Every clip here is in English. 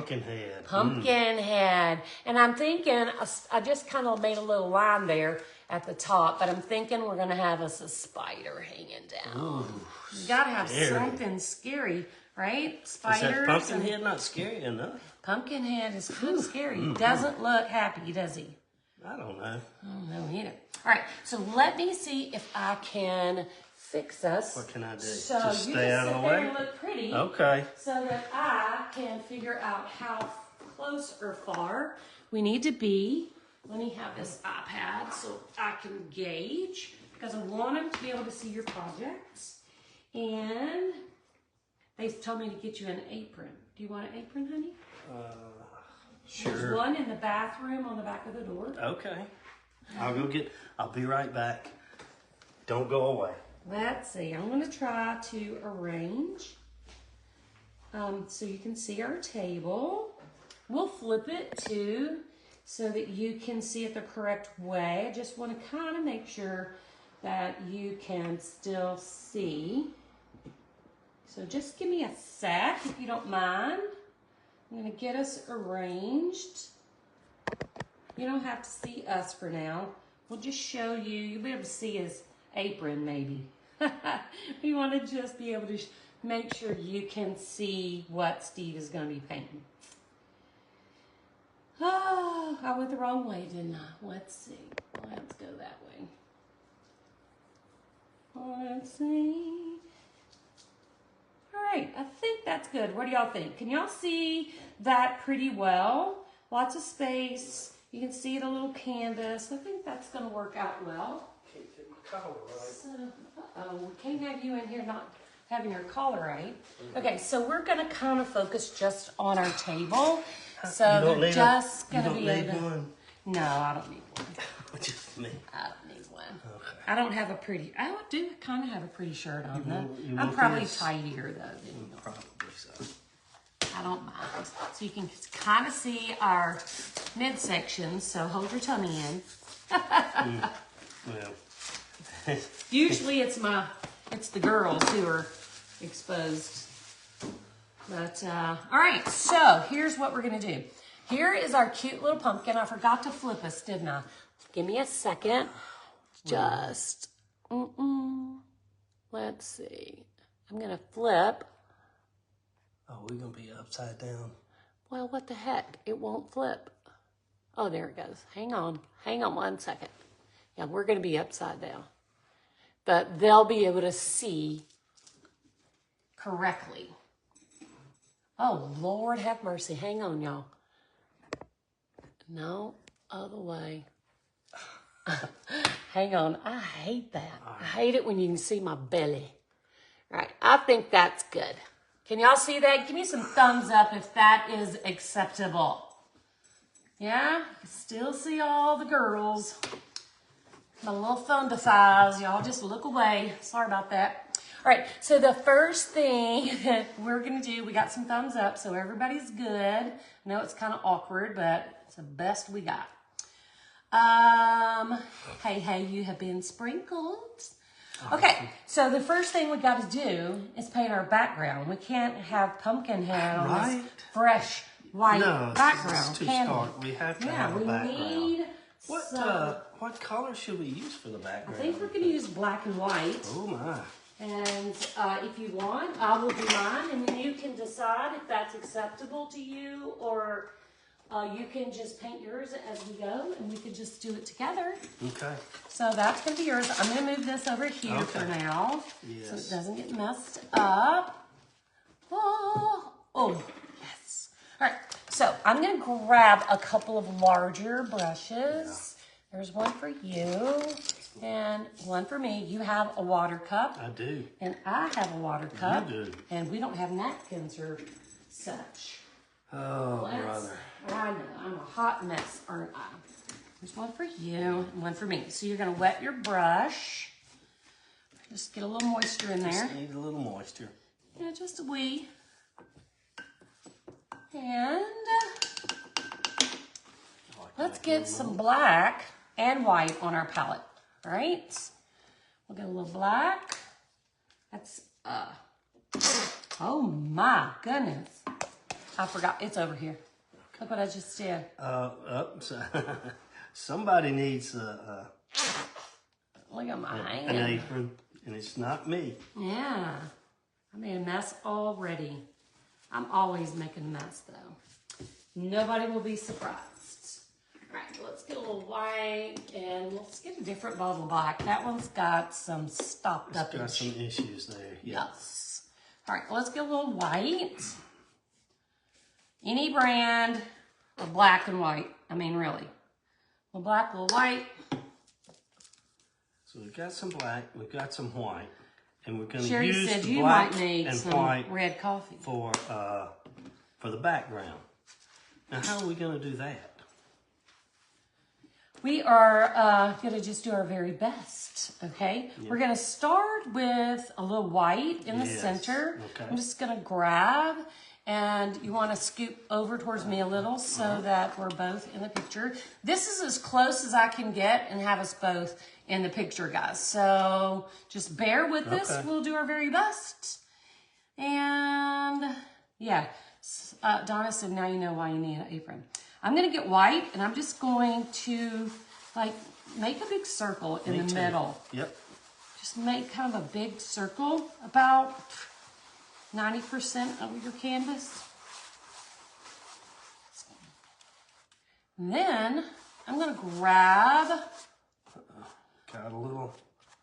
pumpkin head. Pumpkin head. And I'm thinking, I just kind of made a little line there at the top, but I'm thinking we're going to have us a spider hanging down. Ooh, You got to have scary. something scary, right? Spiders. Is that pumpkin head not scary enough? Pumpkin head is kind of scary. He doesn't look happy, does he? I don't know. I don't know either. All right, so let me see if I can fix us. What can I do? So Just you stay just out sit of the there way? and look pretty. Okay. So that I can figure out how close or far we need to be. Let me have this iPad so I can gauge, because I want them to be able to see your projects. And they told me to get you an apron. Do you want an apron, honey? Sure. There's one in the bathroom on the back of the door. Okay. I'll be right back. Don't go away. Let's see. I'm going to try to arrange so you can see our table. We'll flip it too so that you can see it the correct way. I just want to kind of make sure that you can still see. So just give me a sec if you don't mind. I'm going to get us arranged. You don't have to see us for now. We'll just show you. You'll be able to see his apron maybe. We want to just be able to make sure you can see what Steve is going to be painting. Oh, I went the wrong way, didn't I? Let's see. Let's go that way. Let's see. All right, I think that's good. What do y'all think? Can y'all see that pretty well? Lots of space. You can see the little canvas. I think that's going to work out well. Can't get my collar right. So, we can't have you in here not having your collar right. Okay, so we're going to kind of focus just on our table. So they're just going to be able to... one? No, I don't need one. Just me. I don't need one. Okay. I don't have a pretty... I do kind of have a pretty shirt on, though. you I'm want probably this? tidier, though, than you. Probably so. I don't mind. So you can kind of see our midsection, so hold your tummy in. Well. Usually it's the girls who are exposed. But, all right, so here's what we're going to do. Here is our cute little pumpkin. I forgot to flip us, didn't I? Give me a second. Just, let's see. I'm going to flip. Oh, we're going to be upside down. Well, what the heck? It won't flip. Oh, there it goes. Hang on. Hang on 1 second. Yeah, we're going to be upside down. But they'll be able to see correctly. Oh, Lord have mercy. Hang on, y'all. No, other way. Hang on. I hate that. I hate it when you can see my belly. All right. I think that's good. Can y'all see that? Give me some thumbs up if that is acceptable. Yeah? I can still see all the girls. My little thunder thighs. Y'all just look away. Sorry about that. All right, so the first thing we're going to do, we got some thumbs up, so everybody's good. I know it's kind of awkward, but it's the best we got. Hey, you have been sprinkled. Okay, so the first thing we got to do is paint our background. We can't have pumpkin head on this fresh white background. It's too stark. We have to have a background. Need what color should we use for the background? I think we're going to use black and white. Oh my. And if you want, I will do mine, and then you can decide if that's acceptable to you, or you can just paint yours as we go, and we could just do it together. Okay. So that's going to be yours. I'm going to move this over here for now, yes, so it doesn't get messed up. Oh, yes. All right, so I'm going to grab a couple of larger brushes. Yeah. There's one for you. And one for me. You have a water cup. I do. And I have a water cup. You do. And we don't have napkins or such. Oh, brother. I know. I'm a hot mess, aren't I? There's one for you and one for me. So you're going to wet your brush. Just get a little moisture in there. Just need a little moisture. Yeah, just a wee. And let's get some black and white on our palette. All right, we'll get a little black. That's, oh my goodness. I forgot. It's over here. Look what I just did. Oops. Somebody needs Look at my an hand. apron, and it's not me. Yeah. I made a mess already. I'm always making a mess, though. Nobody will be surprised. All right, let's get a little white, and let's get a different bottle of black. That one's got some stopped up. Got some issues there. Yes. All right, let's get a little white. Any brand of black and white. I mean, really. A little black, a little white. So we've got some black, we've got some white, and we're going to Sherry use said the you black might need and some white red coffee for the background. Now, how are we going to do that? We are going to just do our very best, okay? We're going to start with a little white in the center. Okay. I'm just going to grab, and you want to scoop over towards me a little so that we're both in the picture. This is as close as I can get and have us both in the picture, guys. So just bear with us. We'll do our very best. And yeah, Donna said, now you know why you need an apron. I'm going to get white, and I'm just going to, like, make a big circle in the middle. Yep. Just make kind of a big circle, about 90% of your canvas. And then I'm going to grab Got a little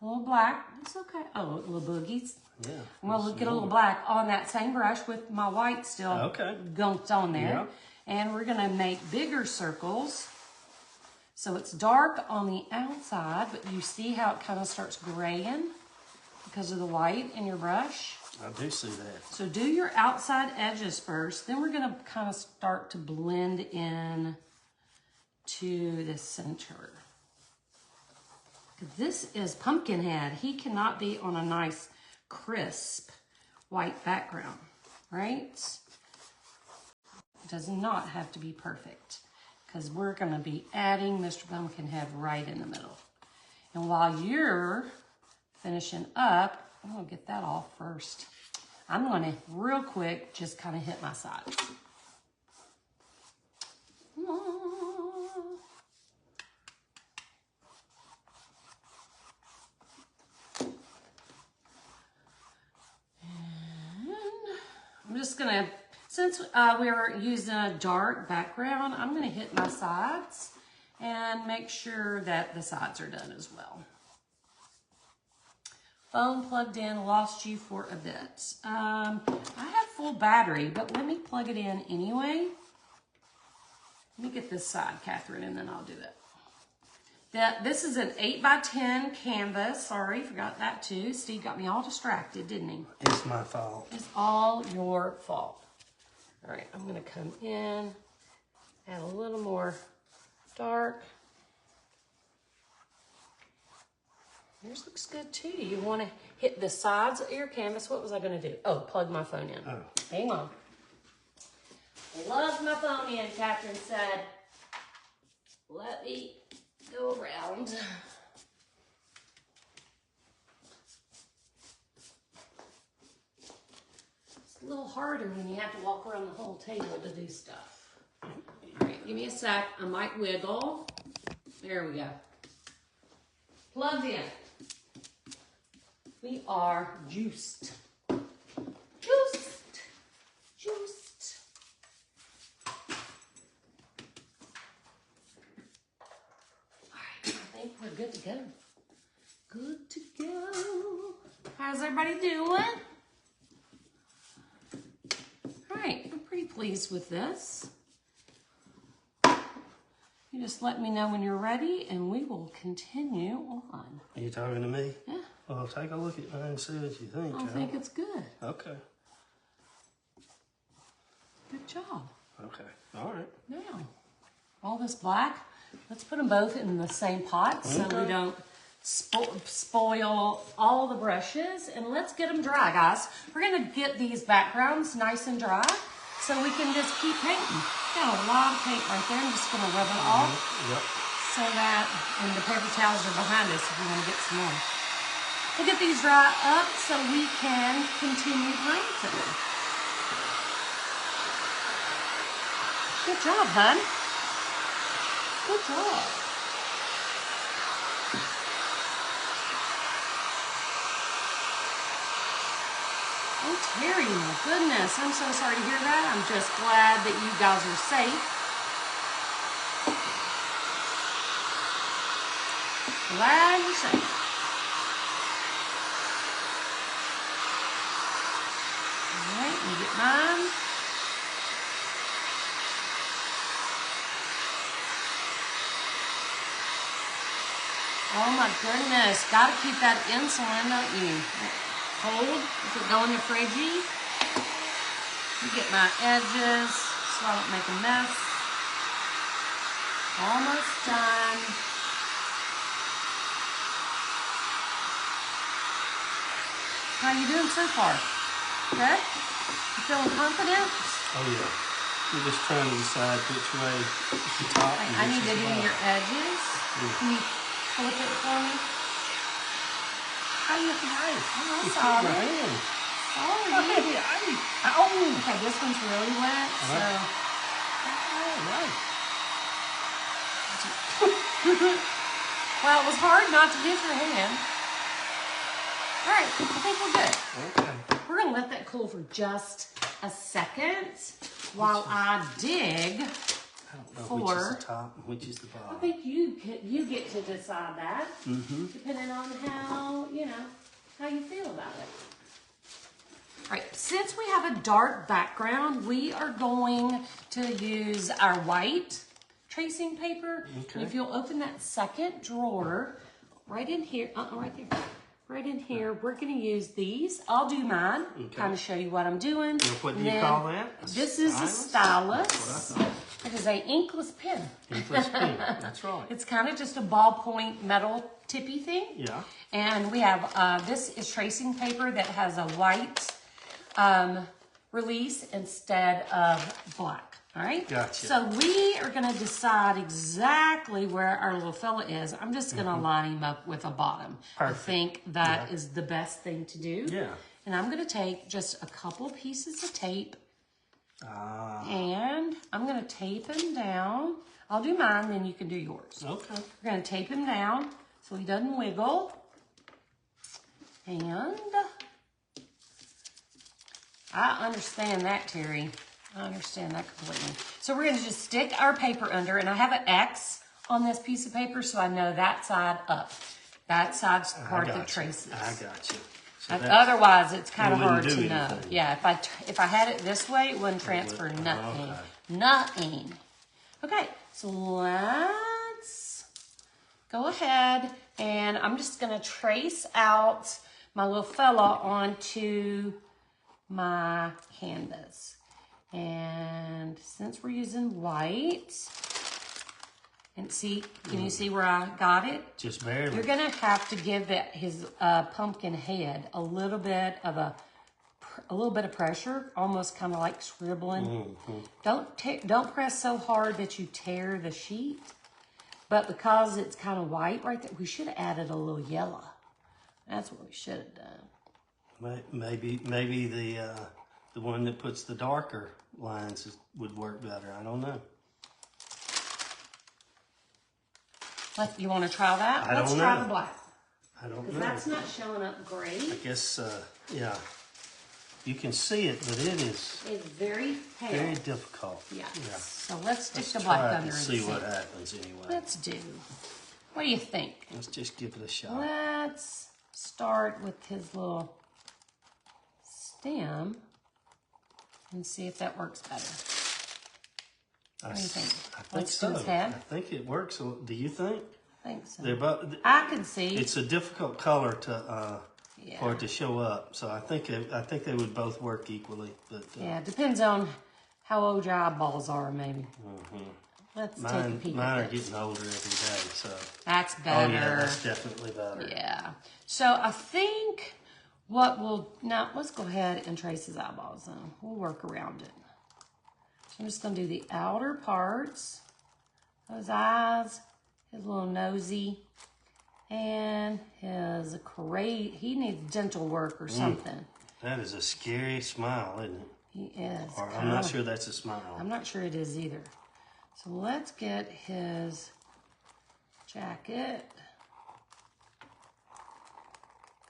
black. It's okay. Oh, little boogies. Yeah. I'm going to get a little black on that same brush with my white still gunked on there. Yeah. And we're going to make bigger circles. So it's dark on the outside, but you see how it kind of starts graying because of the white in your brush? I do see that. So do your outside edges first. Then we're going to kind of start to blend in to the center. This is Pumpkinhead. He cannot be on a nice, crisp white background, right? It does not have to be perfect because we're going to be adding Mr. Pumpkinhead right in the middle. And while you're finishing up, I'm going to get that off first. I'm going to, real quick, just kind of hit my sides. I'm just going to, since we're using a dark background, I'm going to hit my sides and make sure that the sides are done as well. Phone plugged in, lost you for a bit. I have full battery, but let me plug it in anyway. Let me get this side, Catherine, and then I'll do it. This is an 8x10 canvas. Sorry, forgot that too. Steve got me all distracted, didn't he? It's my fault. It's all your fault. All right, I'm gonna come in, add a little more dark. Yours looks good too. You wanna hit the sides of your canvas. What was I gonna do? Oh, plug my phone in. Oh. Hang on. Love my phone in, Catherine said. Let me go around. It's a little harder when you have to walk around the whole table to do stuff. All right, give me a sec. I might wiggle. There we go. Plugged in. We are juiced. Juiced. Juiced. I think we're good to go. Good to go. How's everybody doing? All right, I'm pretty pleased with this. You just let me know when you're ready and we will continue on. Are you talking to me? Yeah. Well, take a look at mine and see what you think. I think it's good. Okay. Good job. Okay. All right. Now, all this black, let's put them both in the same pot so we don't spoil all the brushes. And let's get them dry, guys. We're going to get these backgrounds nice and dry so we can just keep painting. Got a lot of paint right there. I'm just going to rub it off so that, and the paper towels are behind us if we want to get some more. We'll get these dry up so we can continue painting. Good job, hon. Good job. Oh, Terry, my goodness. I'm so sorry to hear that. I'm just glad that you guys are safe. Glad you're safe. All right, let me get mine. Oh my goodness, gotta keep that insulin, don't you? Cold, if it go in the fridgey. You get my edges so I don't make a mess. Almost done. How you doing so far? Good? You feeling confident? Oh yeah. We're just trying to decide which way is the top. I need to do your edges. Yeah. Can you flip it for me? How you right? Oh, You sorry. put my hand. Sorry. Oh. Okay, this one's really wet, so. Right. Well, it was hard not to hit your hand. All right, I think we're good. Okay. We're gonna let that cool for just a second while I dig. I don't know which is the top and which is the I bottom. think you get to decide that, depending on how you feel about it. All right, since we have a dark background, we are going to use our white tracing paper. Okay. And if you'll open that second drawer, right in here, right there. Right in here, we're going to use these. I'll do mine, kind of show you what I'm doing. What do you call that? This is a stylus. That's what I thought. It is an inkless pen. Inkless pen. That's right. It's kind of just a ballpoint metal tippy thing. Yeah. And we have, this is tracing paper that has a white release instead of black. All right? Gotcha. So we are going to decide exactly where our little fella is. I'm just going to line him up with a bottom. Perfect. I think that is the best thing to do. Yeah. And I'm going to take just a couple pieces of tape. And I'm going to tape him down. I'll do mine, then you can do yours. Okay. We're going to tape him down so he doesn't wiggle. And I understand that, Terry. I understand that completely. So we're going to just stick our paper under, and I have an X on this piece of paper, so I know that side up. That side's the part that traces. I got you. So Otherwise, it's kind of hard do to know. anything. Yeah, if I had it this way, it wouldn't transfer nothing. Okay. Nothing. Okay, so let's go ahead, and I'm just going to trace out my little fella onto my canvas. And since we're using white, and see, can you see where I got it? Just barely. You're gonna have to give his pumpkin head a little bit of pressure, almost kind of like scribbling. Don't press so hard that you tear the sheet. But because it's kind of white right there, we should have added a little yellow. That's what we should have done. Maybe the one that puts the darker lines would work better. I don't know. You want to try that? Let's don't try know. the black. I don't Because know. that's not showing up great. I guess, yeah. You can see it, but it is It's very pale. very difficult. Yes. Yeah. So let's stick Let's the try black it under and and see what happens anyway. Let's do. What do you think? Let's just give it a shot. Let's start with his little stem and see if that works better. What do you think? I think Let's so. do his head? I think it works. Do you think? I think so. They're both. I can see. It's a difficult color to Yeah. for it to show up. So I think they would both work equally. But Yeah, it depends on how old your eyeballs are, maybe. Let's take a peek mine are at this. getting older every day. So That's better. oh yeah, that's definitely better. Yeah. So I think now let's go ahead and trace his eyeballs then. We'll work around it. So I'm just going to do the outer parts, those eyes, his little nosy, and he needs dental work or something. That is a scary smile, isn't it? He is. Or I'm not sure that's a smile. I'm not sure it is either. So let's get his jacket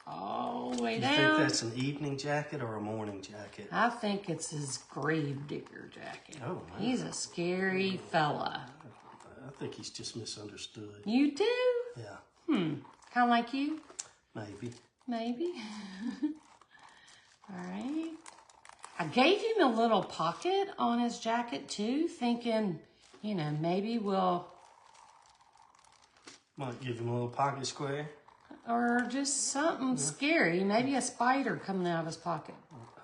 all the way You down. think that's an evening jacket or a morning jacket? I think it's his grave digger jacket. Oh, man. He's a scary fella. I think he's just misunderstood. You do? Yeah. Kind of like you? Maybe. Maybe. All right. I gave him a little pocket on his jacket too, thinking, you know, maybe we'll... Might give him a little pocket square. Or just something scary. Maybe a spider coming out of his pocket.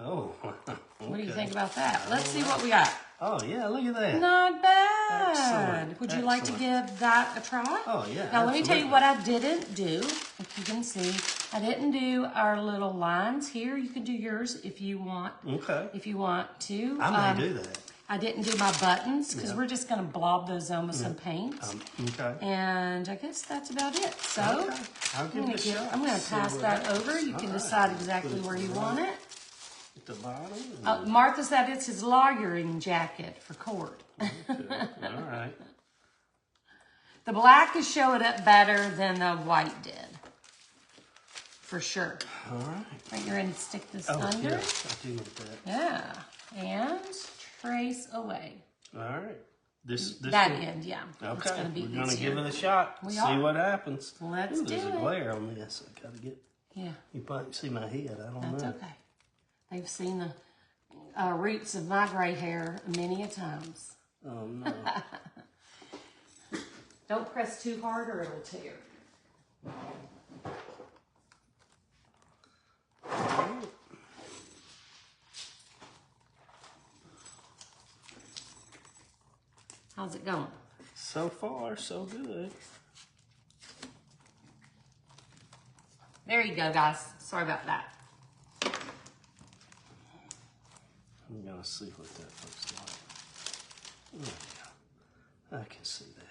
Oh. Okay. What do you think about that? Let's see what we got. Oh, yeah, look at that. Not bad. Excellent. Would you like to give that a try? Oh, yeah. Now, let me tell you absolutely. what I didn't do. If you can see, I didn't do our little lines here. You can do yours if you want. Okay. If you want to. I may do that. I didn't do my buttons because we're just going to blob those on with some paint. Okay. And I guess that's about it. So Okay. I'll give it a shot. I'm going to See pass what that happens. over. You can All decide right. exactly where you want it. At the bottom. Martha said it's his lawyering jacket for court. Okay. All right. The black is showing up better than the white did. For sure. All right. Right, you're ready to stick this Oh, under? yeah, I do need that. Yeah. And trace away. All right. This That one? end, yeah. It's Okay. going to be We're going to easier. give it a shot. We See are. what happens. Let's Ooh, do there's a it. glare on this. I got to get... Yeah, You probably see my head. I don't that's know. okay. They've seen the roots of my gray hair many a times. Oh, no. Don't press too hard or it'll tear. How's it going? So far, so good. There you go, guys. Sorry about that. I'm going to see what that looks like. There we go. I can see that.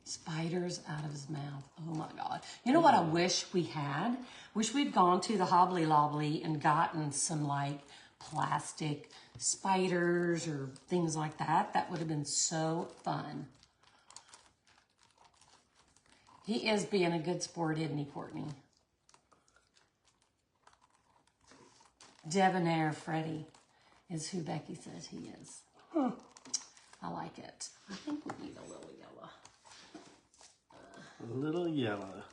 Spiders out of his mouth. Oh my God. You know what I wish we had? Wish we'd gone to the Hobby Lobby and gotten some like plastic spiders or things like that. That would have been so fun. He is being a good sport, isn't he, Courtney? Debonair Freddy is who Becky says he is. Huh. I like it. I think we need a little yellow. A little yellow.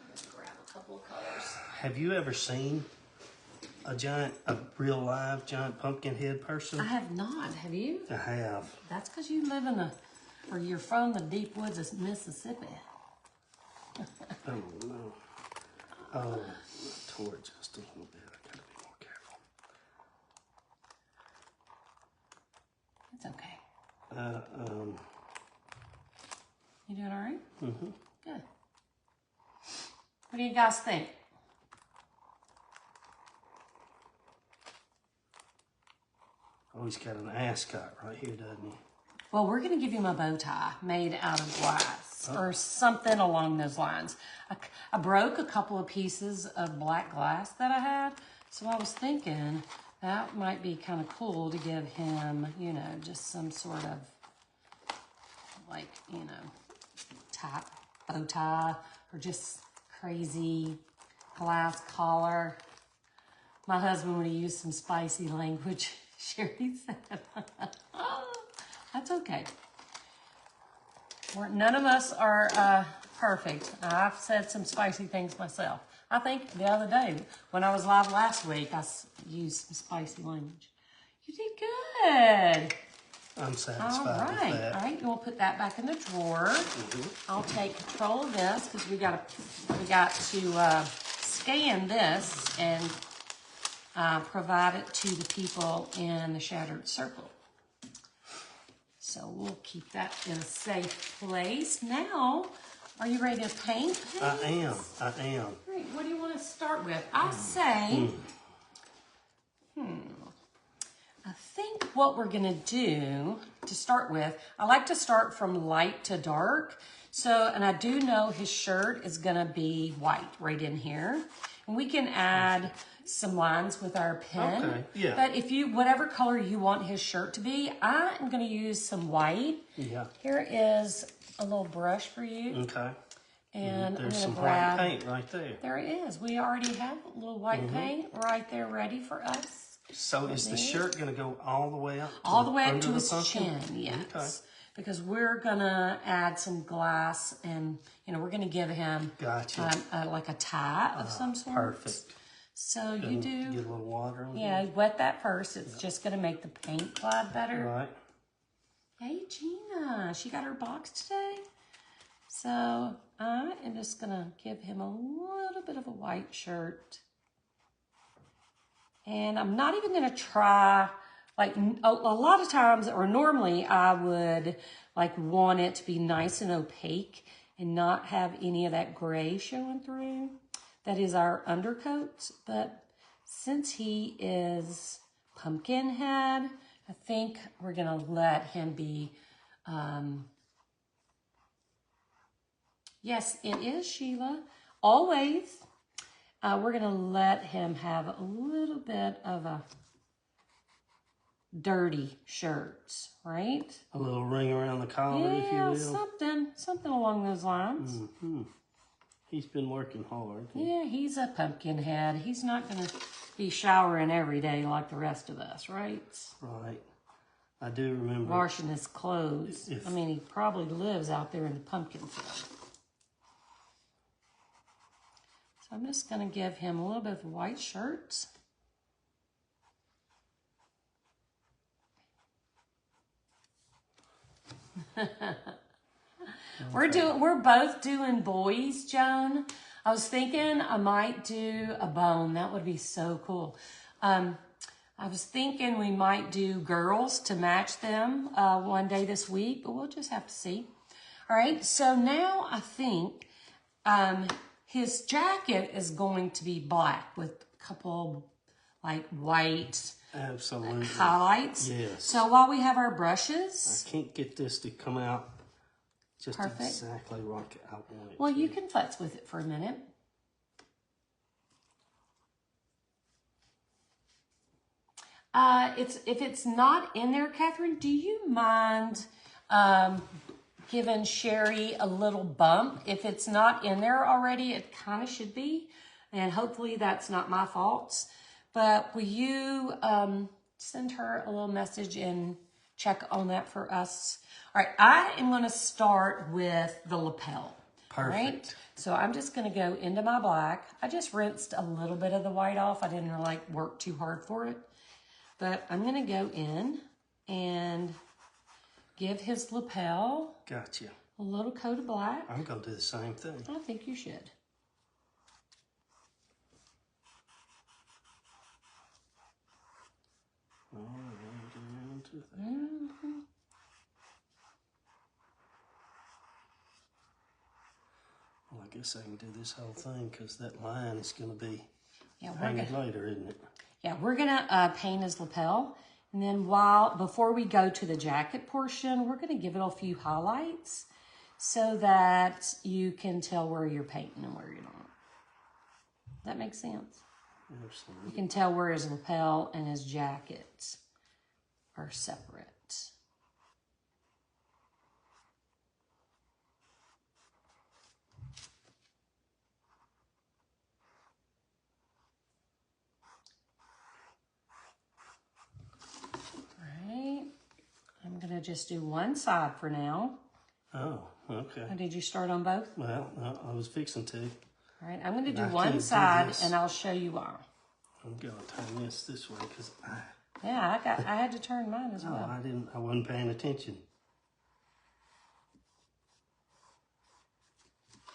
Let's grab a couple of colors. Have you ever seen a real live giant pumpkin head person? I have not. Have you? I have. That's because you live in or you're from the deep woods of Mississippi. Oh, no. Oh, I tore it just a little bit. I gotta be more careful. It's okay. You doing all right? Mm-hmm. Good. What do you guys think? Oh, he's got an ascot right here, doesn't he? Well, we're going to give him a bow tie made out of glass or something along those lines. I broke a couple of pieces of black glass that I had, so I was thinking that might be kind of cool to give him, you know, just some sort of like, you know, bow tie or just crazy glass collar. My husband would have used some spicy language, Sherry said. That's okay. None of us are perfect. I've said some spicy things myself. I think the other day, when I was live last week, I used some spicy language. You did good. I'm All satisfied with right. that. All right, we'll put that back in the drawer. I'll take control of this because we got to scan this and provide it to the people in the Shattered Circle. So we'll keep that in a safe place. Now, are you ready to paint? I am. Great. What do you want to start with? I say, I think think what we're gonna do to start with, I like to start from light to dark. So, and I do know his shirt is gonna be white right in here. And we can add some lines with our pen. Okay, yeah. But if you, whatever color you want his shirt to be, I am gonna use some white. Yeah. Here is a little brush for you. Okay. And There's I'm some gonna white grab, paint right there. there it is. We already have a little white paint right there ready for us. So is the shirt going to go all the way up? All the way up under to the his pumpkin? chin, yes. Okay. Because we're gonna add some glass and, you know, we're gonna give him Gotcha. like a tie of some sort. Perfect. So you And do, get a little water on yeah, wet that first. It's just gonna make the paint glide better. Right. Hey, Gina, she got her box today. So I am just gonna give him a little bit of a white shirt. And I'm not even gonna try, like a lot of times, or normally I would like want it to be nice and opaque and not have any of that gray showing through. That is our undercoat. But since he is Pumpkinhead, I think we're gonna let him be, yes, it is Sheila, always. We're gonna let him have a little bit of a dirty shirt, right? A little ring around the collar, if you Yeah, will. something along those lines. Mm-hmm. He's been working hard. Yeah, he's a pumpkin head. He's not gonna be showering every day like the rest of us, right? Right. I do remember. Washing his clothes. I mean, he probably lives out there in the pumpkin field. So I'm just gonna give him a little bit of white shirts. We're both doing boys, Joan. I was thinking I might do a bone. That would be so cool. I was thinking we might do girls to match them one day this week, but we'll just have to see. All right, so now I think his jacket is going to be black with a couple like white Absolutely. highlights. Yes. So while we have our brushes, I can't get this to come out just perfect. exactly like I want it Well, to. you can futz with it for a minute. If it's not in there, Catherine, do you mind giving Sherry a little bump? If it's not in there already, it kind of should be. And hopefully that's not my fault. But will you send her a little message and check on that for us? All right, I am going to start with the lapel. Perfect. Right? So I'm just going to go into my black. I just rinsed a little bit of the white off. I didn't like work too hard for it. But I'm going to go in and give his lapel Gotcha. a little coat of black. I'm going to do the same thing. I think you should. All right, down to that. Mm-hmm. Well, I guess I can do this whole thing because that line is going to be Yeah, painted later, isn't it? Yeah, we're gonna paint his lapel. And then before we go to the jacket portion, we're gonna give it a few highlights so that you can tell where you're painting and where you're not. That makes sense? Absolutely. You can tell where his lapel and his jacket are separate. I'm going to just do one side for now. Oh, okay. Oh, did you start on both? Well, I was fixing to. All right, I'm going to do I one can't do side this. and I'll show you why. I'm going to turn this way because Yeah, I had to turn mine as well. I wasn't paying attention.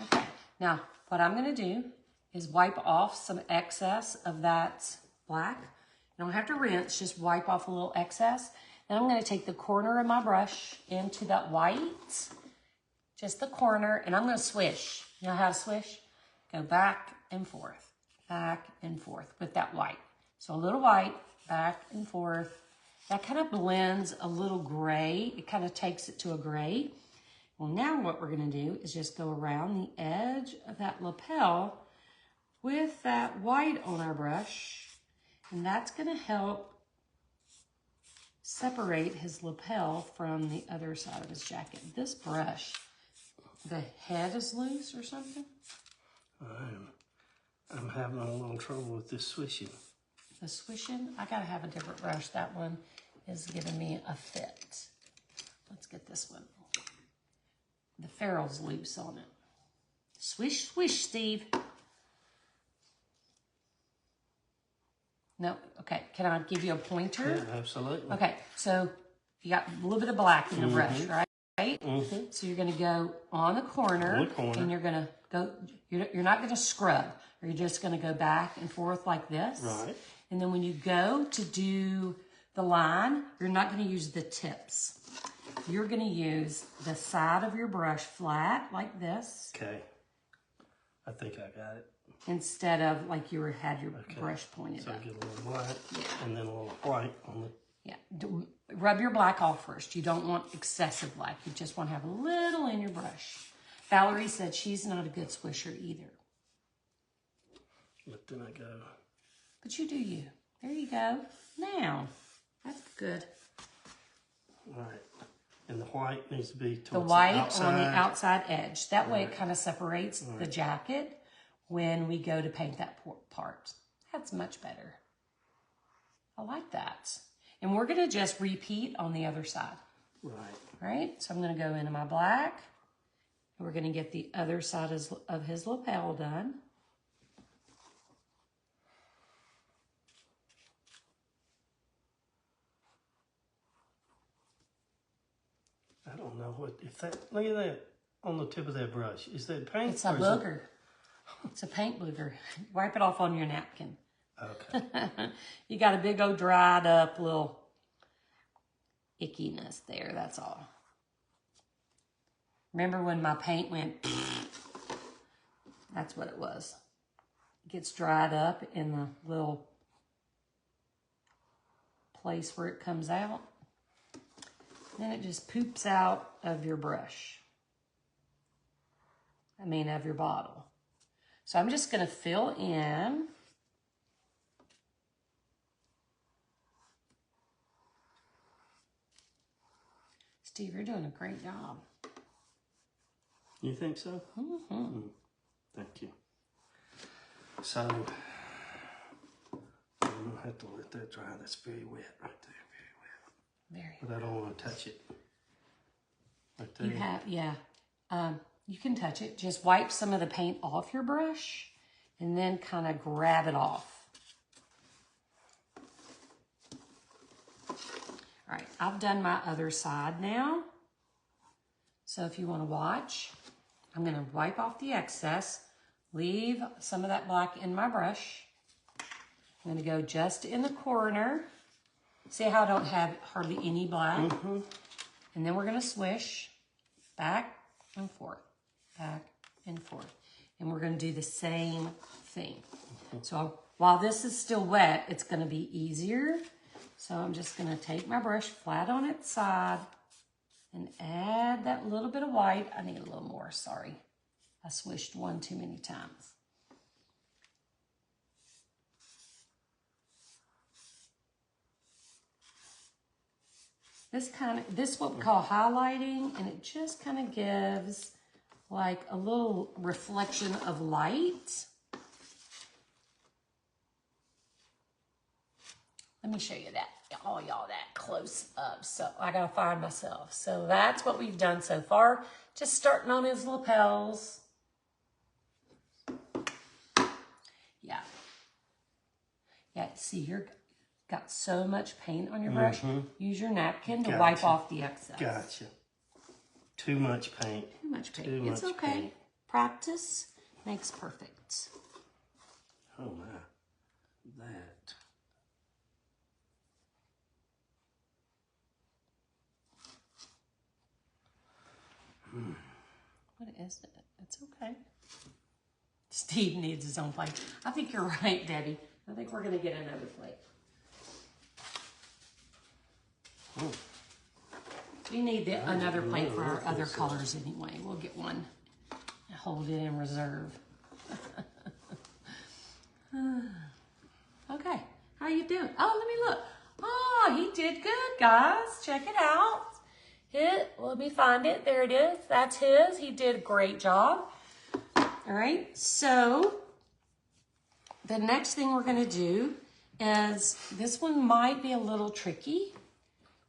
Okay, now what I'm going to do is wipe off some excess of that black. You don't have to rinse, just wipe off a little excess. Then I'm going to take the corner of my brush into that white, just the corner, and I'm going to swish. You know how to swish? Go back and forth with that white. So a little white, back and forth. That kind of blends a little gray. It kind of takes it to a gray. Well, now what we're gonna do is just go around the edge of that lapel with that white on our brush. And that's gonna help separate his lapel from the other side of his jacket. This brush, the head is loose or something? I'm having a little trouble with this swishing. The swishing? I gotta have a different brush. That one is giving me a fit. Let's get this one. The ferrule's loose on it. Swish, swish, Steve. No, okay, can I give you a pointer? Yeah, absolutely. Okay, so you got a little bit of black in your brush, right? Mm-hmm. So you're gonna go on the corner, and you're gonna go, you're not gonna scrub, you're just gonna go back and forth like this. Right. And then when you go to do the line, you're not gonna use the tips. You're gonna use the side of your brush flat like this. Okay. I think I got it. Instead of like you had your brush pointed So up. get a little black and then a little white on the... Yeah, rub your black off first. You don't want excessive black. You just want to have a little in your brush. Valerie said she's not a good swisher either. But then I go... But you do you. There you go. Now, that's good. All right. And the white needs to be towards The white outside. on the outside edge. That way it kind of separates the jacket when we go to paint that part. That's much better. I like that. And we're gonna just repeat on the other side. Right. Right? So I'm gonna go into my black. And we're gonna get the other side of his lapel done. I don't know what, if that, look at that on the tip of that brush. Is that paint? It's a booger. It's a paint booger. Wipe it off on your napkin. Okay. You got a big old dried up little ickiness there, that's all. Remember when my paint went, that's what it was. It gets dried up in the little place where it comes out. Then it just poops out of your brush. Of your bottle. So I'm just gonna fill in. Steve, you're doing a great job. You think so? Mm-hmm. Thank you. So, I'm going to have to let that dry. That's very wet right there, very wet. Very. But I don't want to touch it. Right there. You have, yeah. You can touch it. Just wipe some of the paint off your brush and then kind of grab it off. All right, I've done my other side now. So if you want to watch, I'm going to wipe off the excess, leave some of that black in my brush. I'm going to go just in the corner. See how I don't have hardly any black? Mm-hmm. And then we're going to swish back and forth, back and forth. And we're going to do the same thing. So while this is still wet, it's going to be easier. So I'm just going to take my brush flat on its side and add that little bit of white. I need a little more, sorry. I swished one too many times. This is what we call highlighting, and it just kind of gives like a little reflection of light. Let me show you that, all y'all that close up. So I gotta find myself. So that's what we've done so far. Just starting on his lapels. Yeah. Yeah, see, you're got so much paint on your brush. Use your napkin to wipe off the excess. Gotcha. Too much paint. Too much paint. Too It's much okay. paint. Practice makes perfect. Oh my. That. What is it? It's okay. Steve needs his own plate. I think you're right, Debbie. I think we're going to get another plate. We need another plate for our other colors anyway. We'll get one and hold it in reserve. Okay, how you doing? Oh, let me look. Oh, he did good, guys. Check it out. Let me find it. There it is. That's his. He did a great job. All right, so the next thing we're gonna do is, this one might be a little tricky.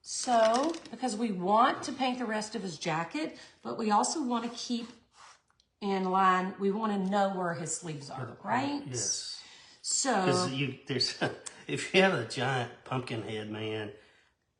So, because we want to paint the rest of his jacket, but we also want to keep in line, we want to know where his sleeves are, right? Yes. So, Because if you have a giant pumpkin head, man,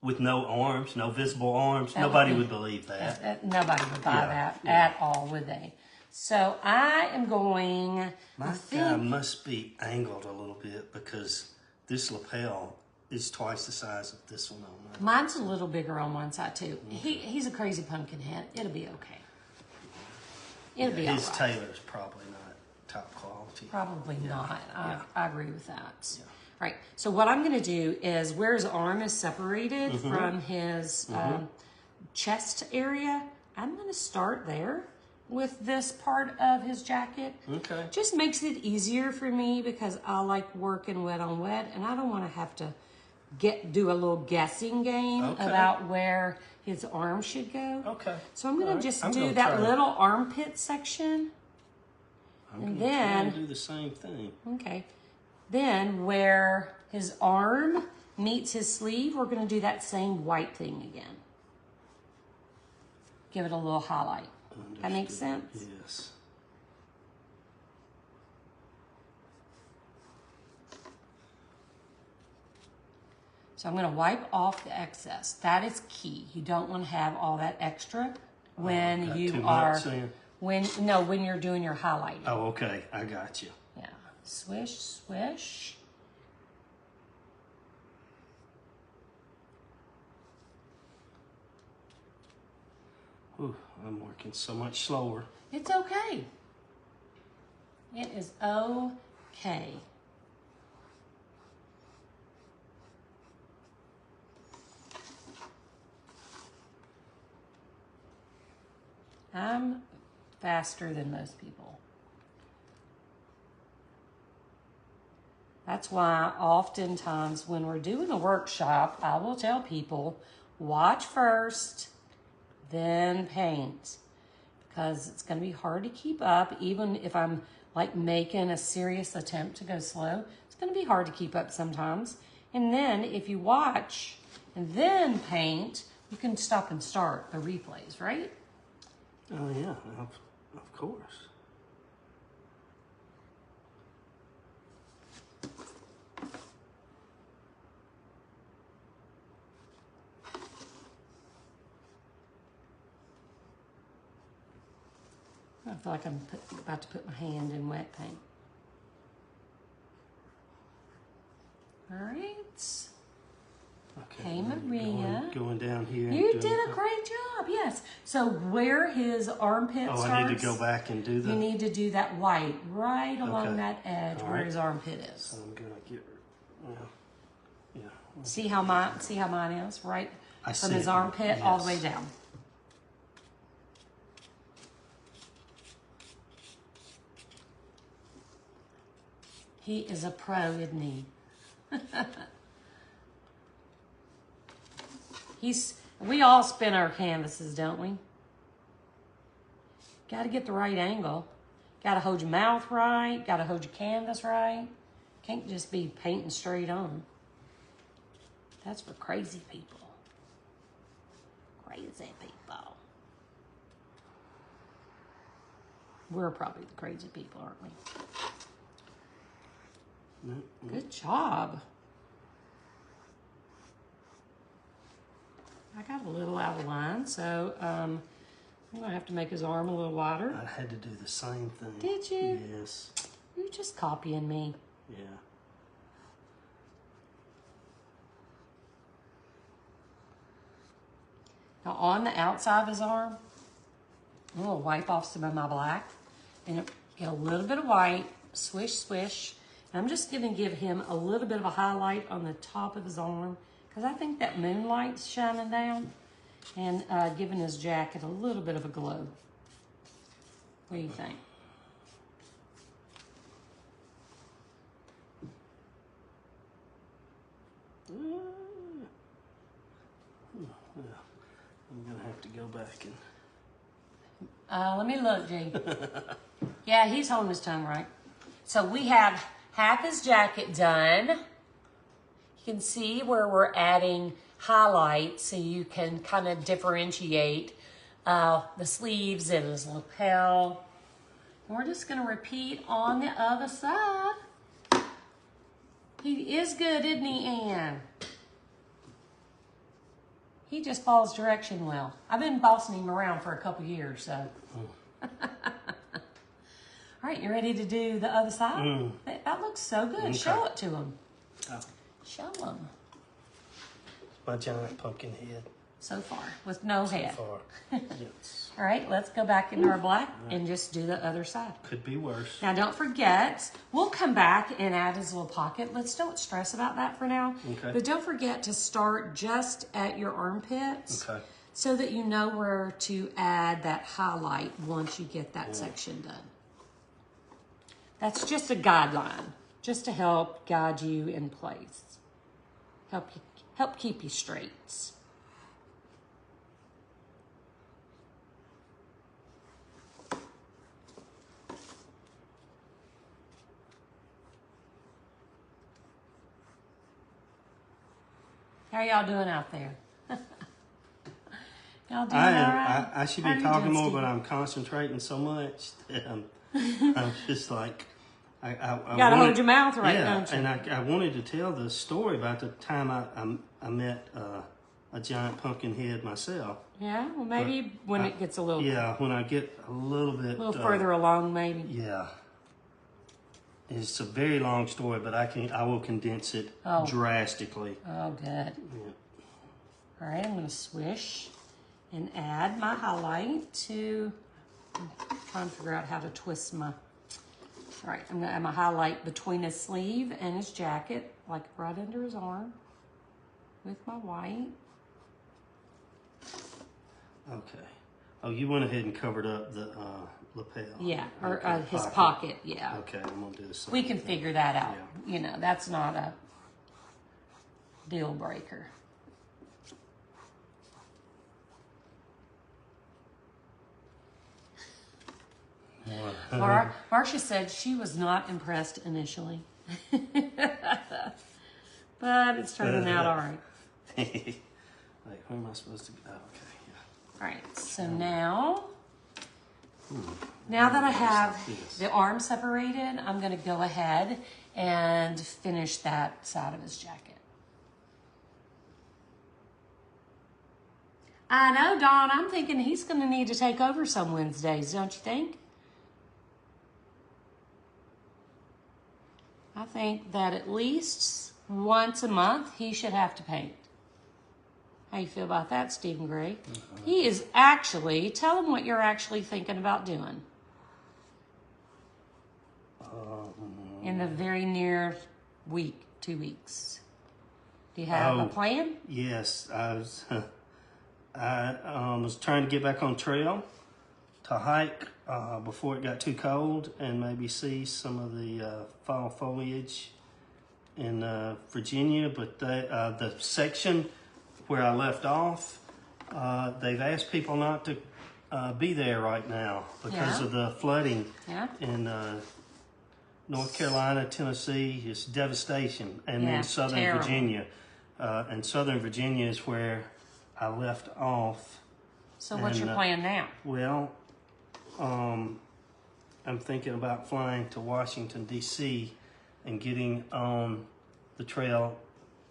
with no arms, no visible arms, nobody would believe that. Nobody would buy that at all, would they? So I am going. My guy must be angled a little bit because this lapel is twice the size of this one on mine. Mine's a little bigger on one side too. He's a crazy pumpkin head. It'll be okay. It'll be all right. His tailor's probably not top quality. Probably not. I agree with that. Yeah. Right. So what I'm going to do is, where his arm is separated from his chest area, I'm going to start there with this part of his jacket. Okay. Just makes it easier for me because I like working wet on wet, and I don't want to have to do a little guessing game about where his arm should go. Okay. So I'm going to just do that little armpit section. And then do the same thing. Okay. Then where his arm meets his sleeve, we're going to do that same white thing again. Give it a little highlight. Understood. That makes sense? Yes. So I'm going to wipe off the excess. That is key. You don't want to have all that extra when when you're doing your highlighting. Oh, okay. I got you. Yeah. Swish, swish. Ooh, I'm working so much slower. It's okay. It is okay. I'm faster than most people. That's why oftentimes when we're doing a workshop, I will tell people, watch first, then paint. Because it's going to be hard to keep up, even if I'm like making a serious attempt to go slow. It's going to be hard to keep up sometimes. And then if you watch and then paint, you can stop and start the replays, right? Oh, yeah, of course. I feel like I'm about to put my hand in wet paint. All right. Okay, Hey, Maria. Going down here. You did a great job, yes. So where his armpit starts, I need to go back and do you need to do that white right along that edge All where right. his armpit is. So I'm going to get, yeah. See how mine is? Right I from see his it. armpit all the way Yes. down. He is a pro, isn't he? We all spin our canvases, don't we? Got to get the right angle. Got to hold your mouth right. Got to hold your canvas right. Can't just be painting straight on. That's for crazy people. Crazy people. We're probably the crazy people, aren't we? Good job. I got a little out of line, so I'm going to have to make his arm a little wider. I had to do the same thing. Did you? Yes. You're just copying me. Yeah. Now on the outside of his arm, I'm going to wipe off some of my black and get a little bit of white, swish, swish. And I'm just going to give him a little bit of a highlight on the top of his arm because I think that moonlight's shining down and giving his jacket a little bit of a glow. What do you think? Well, I'm gonna have to go back and. Let me look, G. Yeah, he's holding his tongue right. So we have half his jacket done. You can see where we're adding highlights so you can kind of differentiate the sleeves and his lapel. And we're just gonna repeat on the other side. He is good, isn't he, Ann? He just follows direction well. I've been bossing him around for a couple years, so. All right, you ready to do the other side? That looks so good. Okay. Show it to him. Oh. Show him. My giant pumpkin head. So far, with no head. So far, yes. All right, let's go back into our black and just do the other side. Could be worse. Now, don't forget, we'll come back and add his little pocket. Let's don't stress about that for now. Okay. But don't forget to start just at your armpits. Okay. So that you know where to add that highlight once you get that section done. That's just a guideline, just to help guide you in place. Help keep you straight. How are y'all doing out there? Y'all doing all right? I should be talking more, but I'm concentrating so much that I'm just like, I gotta hold your mouth right, don't you? And I wanted to tell the story about the time I met a giant pumpkin head myself. Yeah, well maybe when it gets a little... Yeah, when I get a little bit... A little further along, maybe. Yeah. It's a very long story, but I will condense it drastically. Oh, good. Yeah. All right, I'm going to swish and add my highlight to... I'm trying to figure out how to twist my... All right, I'm going to add my highlight between his sleeve and his jacket, like right under his arm, with my white. Okay. Oh, you went ahead and covered up the lapel. Yeah, or his pocket, yeah. Okay, I'm going to do the same. We can figure that out. Yeah. You know, that's not a deal breaker. Marcia said she was not impressed initially. But it's turning out all right. Like, where am I supposed to go? Oh, okay, yeah. All right, so now that I have the arm separated, I'm going to go ahead and finish that side of his jacket. I know, Dawn, I'm thinking he's going to need to take over some Wednesdays, don't you think? I think that at least once a month he should have to paint. How you feel about that, Stephen Gray? He is actually, tell him what you're actually thinking about doing. In the very near week, 2 weeks. Do you have a plan? Yes, I was trying to get back on trail to hike before it got too cold and maybe see some of the fall foliage in Virginia. But the section where I left off, they've asked people not to be there right now because of the flooding in North Carolina, Tennessee. It's devastation. And then Southern Virginia. And Southern Virginia is where I left off. So what's your plan now? Well, I'm thinking about flying to Washington, D.C. and getting on the trail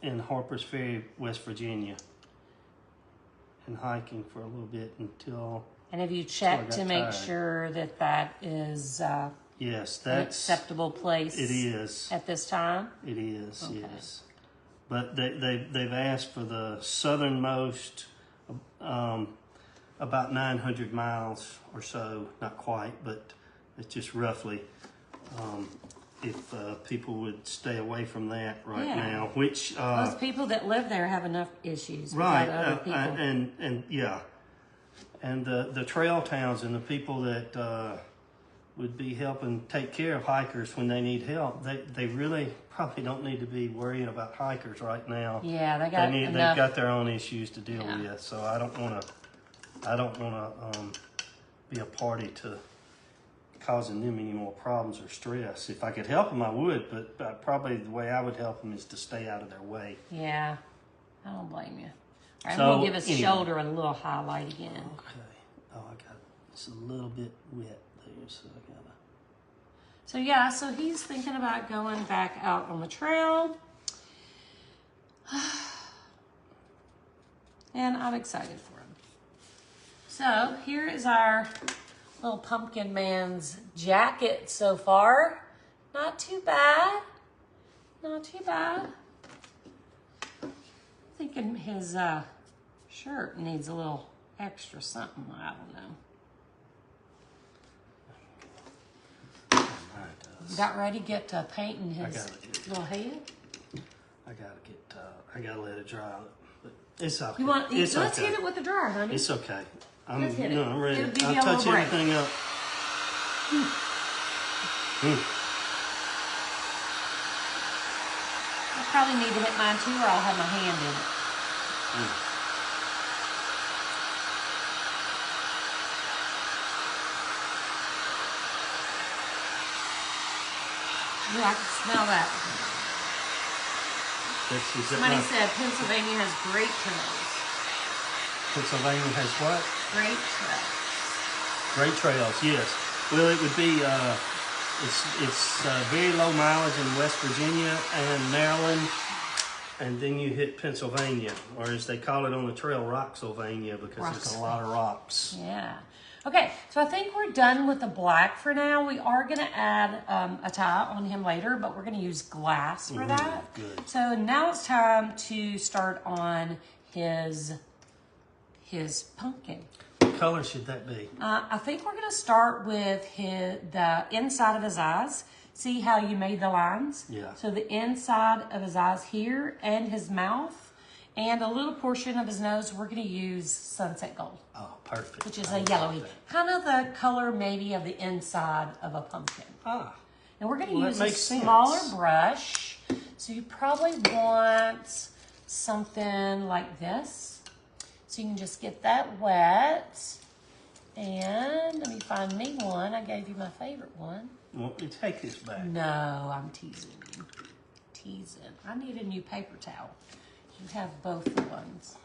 in Harper's Ferry, West Virginia, and hiking for a little bit until... And have you checked to make sure that that is yes, that's an acceptable place? It is. At this time? It is, yes. But they've asked for the southernmost, about 900 miles or so, not quite, but it's just roughly if people would stay away from that right Yeah. now, which Most people that live there have enough issues right, without other people. and yeah, and the trail towns and the people that would be helping take care of hikers when they need help, they really probably don't need to be worrying about hikers right now. Yeah, they got enough. They've got their own issues to deal Yeah. with, so I don't want to be a party to causing them any more problems or stress. If I could help them, I would, but probably the way I would help them is to stay out of their way. Yeah, I don't blame you. All right, So, we'll give his anyway. shoulder a little highlight again. Okay. Oh, I got it's a little bit wet there, so I gotta. So yeah, so he's thinking about going back out on the trail. And I'm excited for him. So here is our little pumpkin man's jacket so far. Not too bad. Not too bad. Thinking his shirt needs a little extra something. I don't know. Mine does. Got ready to get painting his gotta get- little head? I gotta let it dry, but it's okay. Let's okay. hit it with the dryer, honey. It's okay. Let's hit it. I'm ready. It'll give I'll you a touch little break. everything up. I probably need to hit mine too, or I'll have my hand in it. Yeah, I can smell that. Is that Somebody my- said Pennsylvania has great trails. Pennsylvania has what? Great trails. Great trails, yes. Well, it would be, it's very low mileage in West Virginia and Maryland, and then you hit Pennsylvania, or as they call it on the trail, Rocksylvania, because it's a lot of rocks. Yeah. Okay, so I think we're done with the black for now. We are going to add a tie on him later, but we're going to use glass for that. Good. So now it's time to start on his pumpkin. What color should that be? I think we're going to start with the inside of his eyes. See how you made the lines? Yeah. So the inside of his eyes here and his mouth and a little portion of his nose, we're going to use sunset gold, Oh, perfect. which is I a love yellowy, that. kind of the color maybe of the inside of a pumpkin. Ah, And we're going to Well, that use a makes sense. smaller brush. So you probably want something like this. So you can just get that wet. And let me find me one. I gave you my favorite one. want me to take this back? No, I'm teasing you. Teasing. I need a new paper towel. You have both the ones.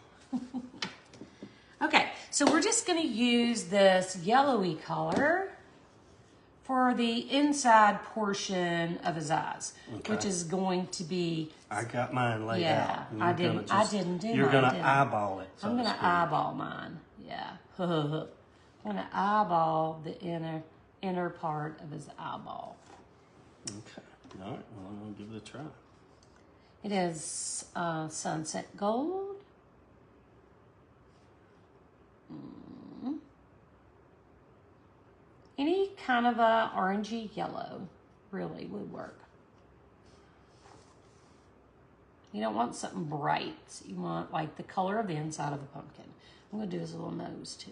Okay, so we're just going to use this yellowy color for the inside portion of his eyes, Okay. which is going to be, I got mine laid Yeah, out. and I you're didn't- gonna I didn't do You're mine, gonna did I? eyeball it. so I'm to going to speak. eyeball mine. Yeah. I'm going to eyeball the inner part of his eyeball. Okay. All right. Well, I'm gonna give it a try. It is sunset gold. Any kind of a orangey yellow really would work. You don't want something bright. You want like the color of the inside of the pumpkin. I'm going to do his little nose too.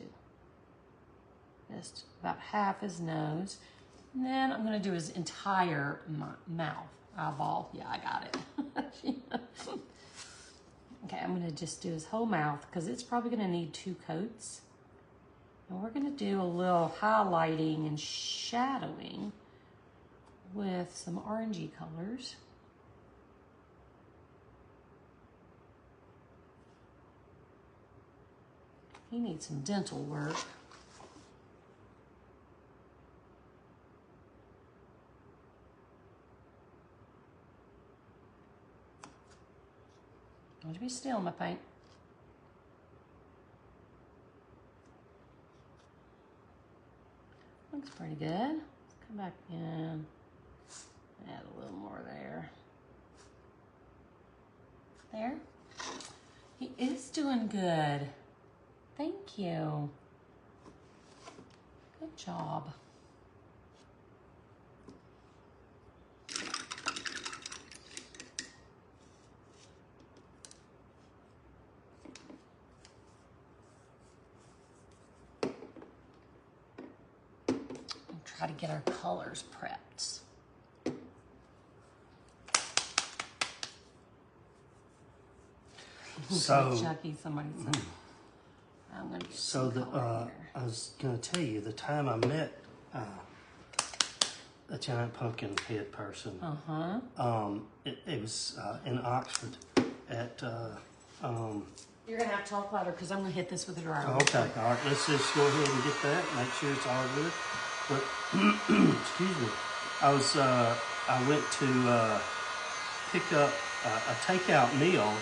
Just about half his nose. And then I'm going to do his entire mouth. Eyeball. Yeah, I got it. Okay, I'm going to just do his whole mouth because it's probably going to need 2 coats. And we're going to do a little highlighting and shadowing with some orangey colors. He needs some dental work. Don't be still, my paint. Looks pretty good. Let's come back in. Add a little more there. There. He is doing good. Thank you. Good job. try to get our colors prepped. So, Chucky, somebody said. I'm gonna get so some color here. I was gonna tell you the time I met a giant pumpkin head person. It was in Oxford at. You're gonna have to talk louder because I'm gonna hit this with a dryer. Okay, all right. Let's just go ahead and get that. Make sure it's all good. But excuse me, I went to pick up a takeout meal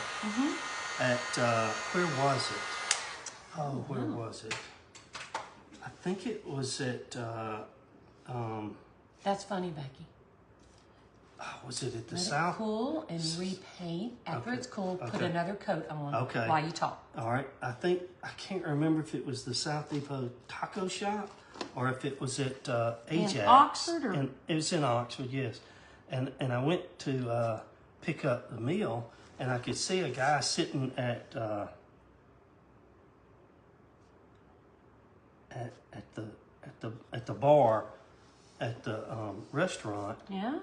at where was it? Oh, where was it? I think it was at. That's funny, Becky. Was it at the Let South? it cool and repaint. After Okay, it's cool, put okay. another coat on Okay. while you talk. All right. I can't remember if it was the South Depot taco shop or if it was at Ajax. In Oxford, or? And it was in Oxford, yes. And I went to pick up the meal, and I could see a guy sitting at the bar at the restaurant. Yeah?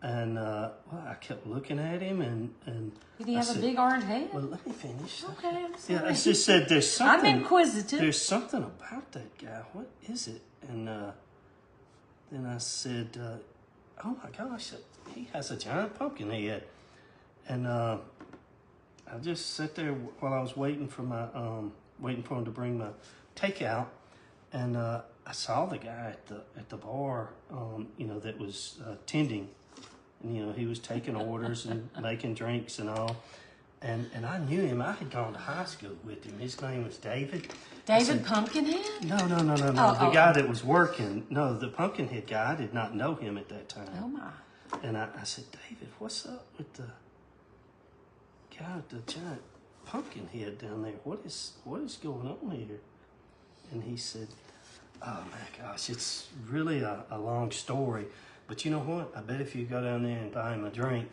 And well, I kept looking at him, and Did he I have said, a big orange head? Well, let me finish. Okay, I'm sorry. Yeah, I just said there's something. I'm inquisitive. There's something about that guy. What is it? And then I said, "Oh my gosh, he has a giant pumpkin head." And I just sat there while I was waiting for him to bring my takeout, and I saw the guy at the bar, that was tending. And, he was taking orders and making drinks and all. And I knew him. I had gone to high school with him. His name was David. David Pumpkinhead? No. The guy that was working. No, the Pumpkinhead guy. I did not know him at that time. Oh, my. And I said, David, what's up with the guy with the giant pumpkin head down there? What is going on here? And he said, oh, my gosh, it's really a long story. But you know what? I bet if you go down there and buy him a drink,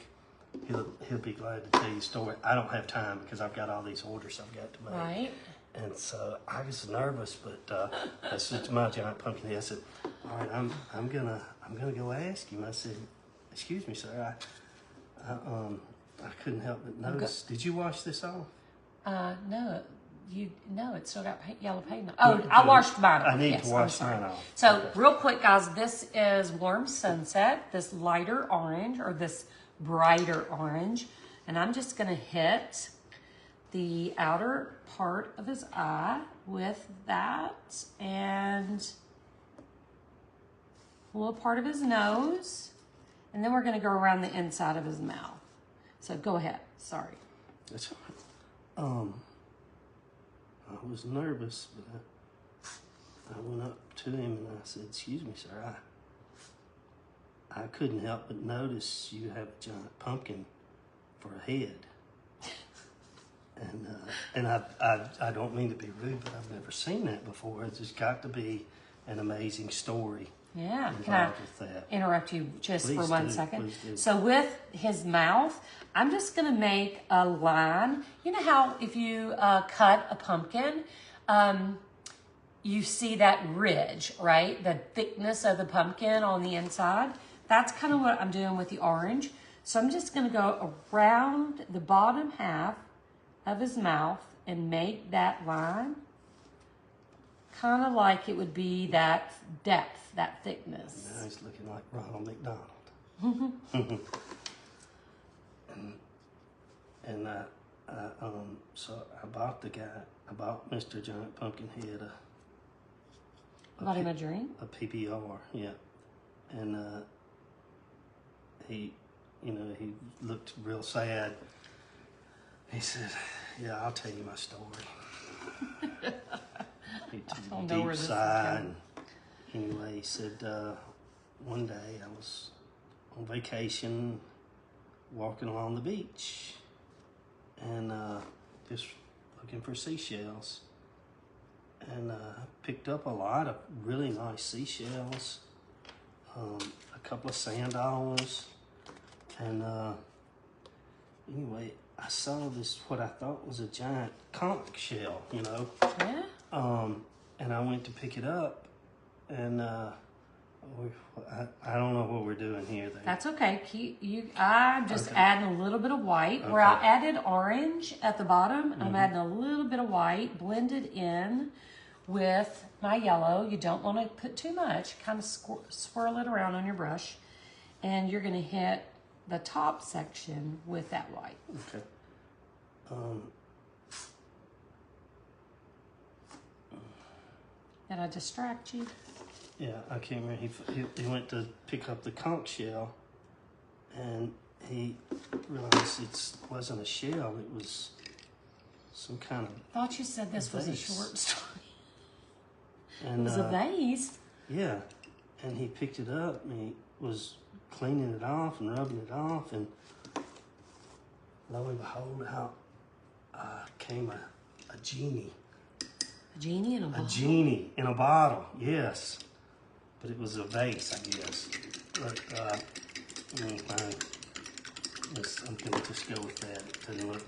he'll be glad to tell you a story. I don't have time because I've got all these orders I've got to make. Right. And so I was nervous, but I said to my giant pumpkin head, I said, all right, I'm gonna go ask him. I said, excuse me, sir, I couldn't help but notice. Did you wash this off? No. It's still got yellow paint on. Oh, I washed mine off. I need to wash mine off. So, Okay. real quick, guys, this is Warm Sunset, this lighter orange, or this brighter orange. And I'm just going to hit the outer part of his eye with that, and a little part of his nose. And then we're going to go around the inside of his mouth. So, go ahead. Sorry. That's all right. I was nervous, but I went up to him and I said, excuse me, sir, I couldn't help but notice you have a giant pumpkin for a head. And I don't mean to be rude, but I've never seen that before. It's just got to be an amazing story. Yeah, can I with that. interrupt you just Please for 1 do, second? please do. So with his mouth, I'm just going to make a line. You know how if you cut a pumpkin, you see that ridge, right? The thickness of the pumpkin on the inside. That's kind of what I'm doing with the orange. So I'm just going to go around the bottom half of his mouth and make that line. Kind of like it would be that depth, that thickness. Now he's looking like Ronald McDonald. and so I bought Mr. Giant Pumpkinhead Bought him a drink? a PBR, yeah. And he looked real sad. He said, yeah, I'll tell you my story. He took a deep sigh, and anyway, he said, one day I was on vacation walking along the beach and just looking for seashells, and picked up a lot of really nice seashells, a couple of sand dollars, and anyway, I saw this, what I thought was a giant conch shell, Yeah. and I went to pick it up, and I don't know what we're doing here. That's okay. I'm just Okay. adding a little bit of white. Where I added orange at the bottom, I'm adding a little bit of white blended in with my yellow. You don't want to put too much. Kind of swirl it around on your brush. And you're going to hit the top section with that white. Okay. Did I distract you? Yeah, I can't remember. He went to pick up the conch shell, and he realized it wasn't a shell. It was some kind of. I thought you said this was a vase. short story. And, It was a vase. Yeah, and he picked it up and he was cleaning it off and rubbing it off, and lo and behold, out came a genie. A genie in a bottle? A genie in a bottle, yes. But it was a vase, I guess. But I'm gonna just go with that. It doesn't look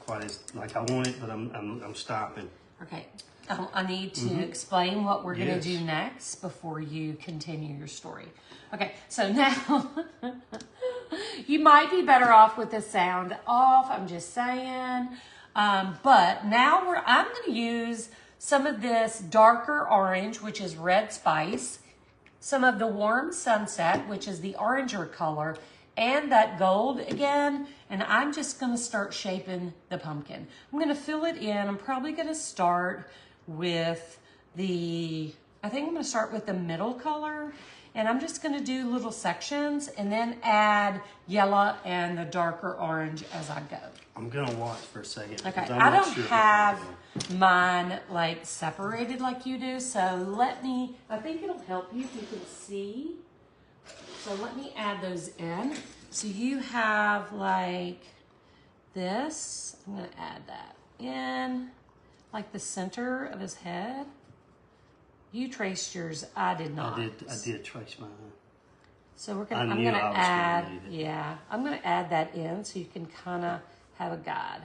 quite as like I want it, but I'm stopping. Okay. I need to explain what we're going to Yes. do next before you continue your story. Okay, so now you might be better off with the sound off. I'm just saying. But now I'm going to use some of this darker orange, which is red spice, some of the warm sunset, which is the oranger color, and that gold again. And I'm just going to start shaping the pumpkin. I'm going to fill it in. I'm probably going to start with I think I'm going to start with the middle color, and I'm just going to do little sections and then add yellow and the darker orange as I go. I'm gonna watch for a second. Okay, I'm I not don't sure have mine like separated like you do, so I think it'll help you if you can see. So let me add those in. So you have like this, I'm gonna add that in. Like the center of his head. You traced yours, I did not. I did trace mine. So I'm I gonna knew I was gonna add, need it. yeah, I'm gonna add that in so you can kind of have a guide.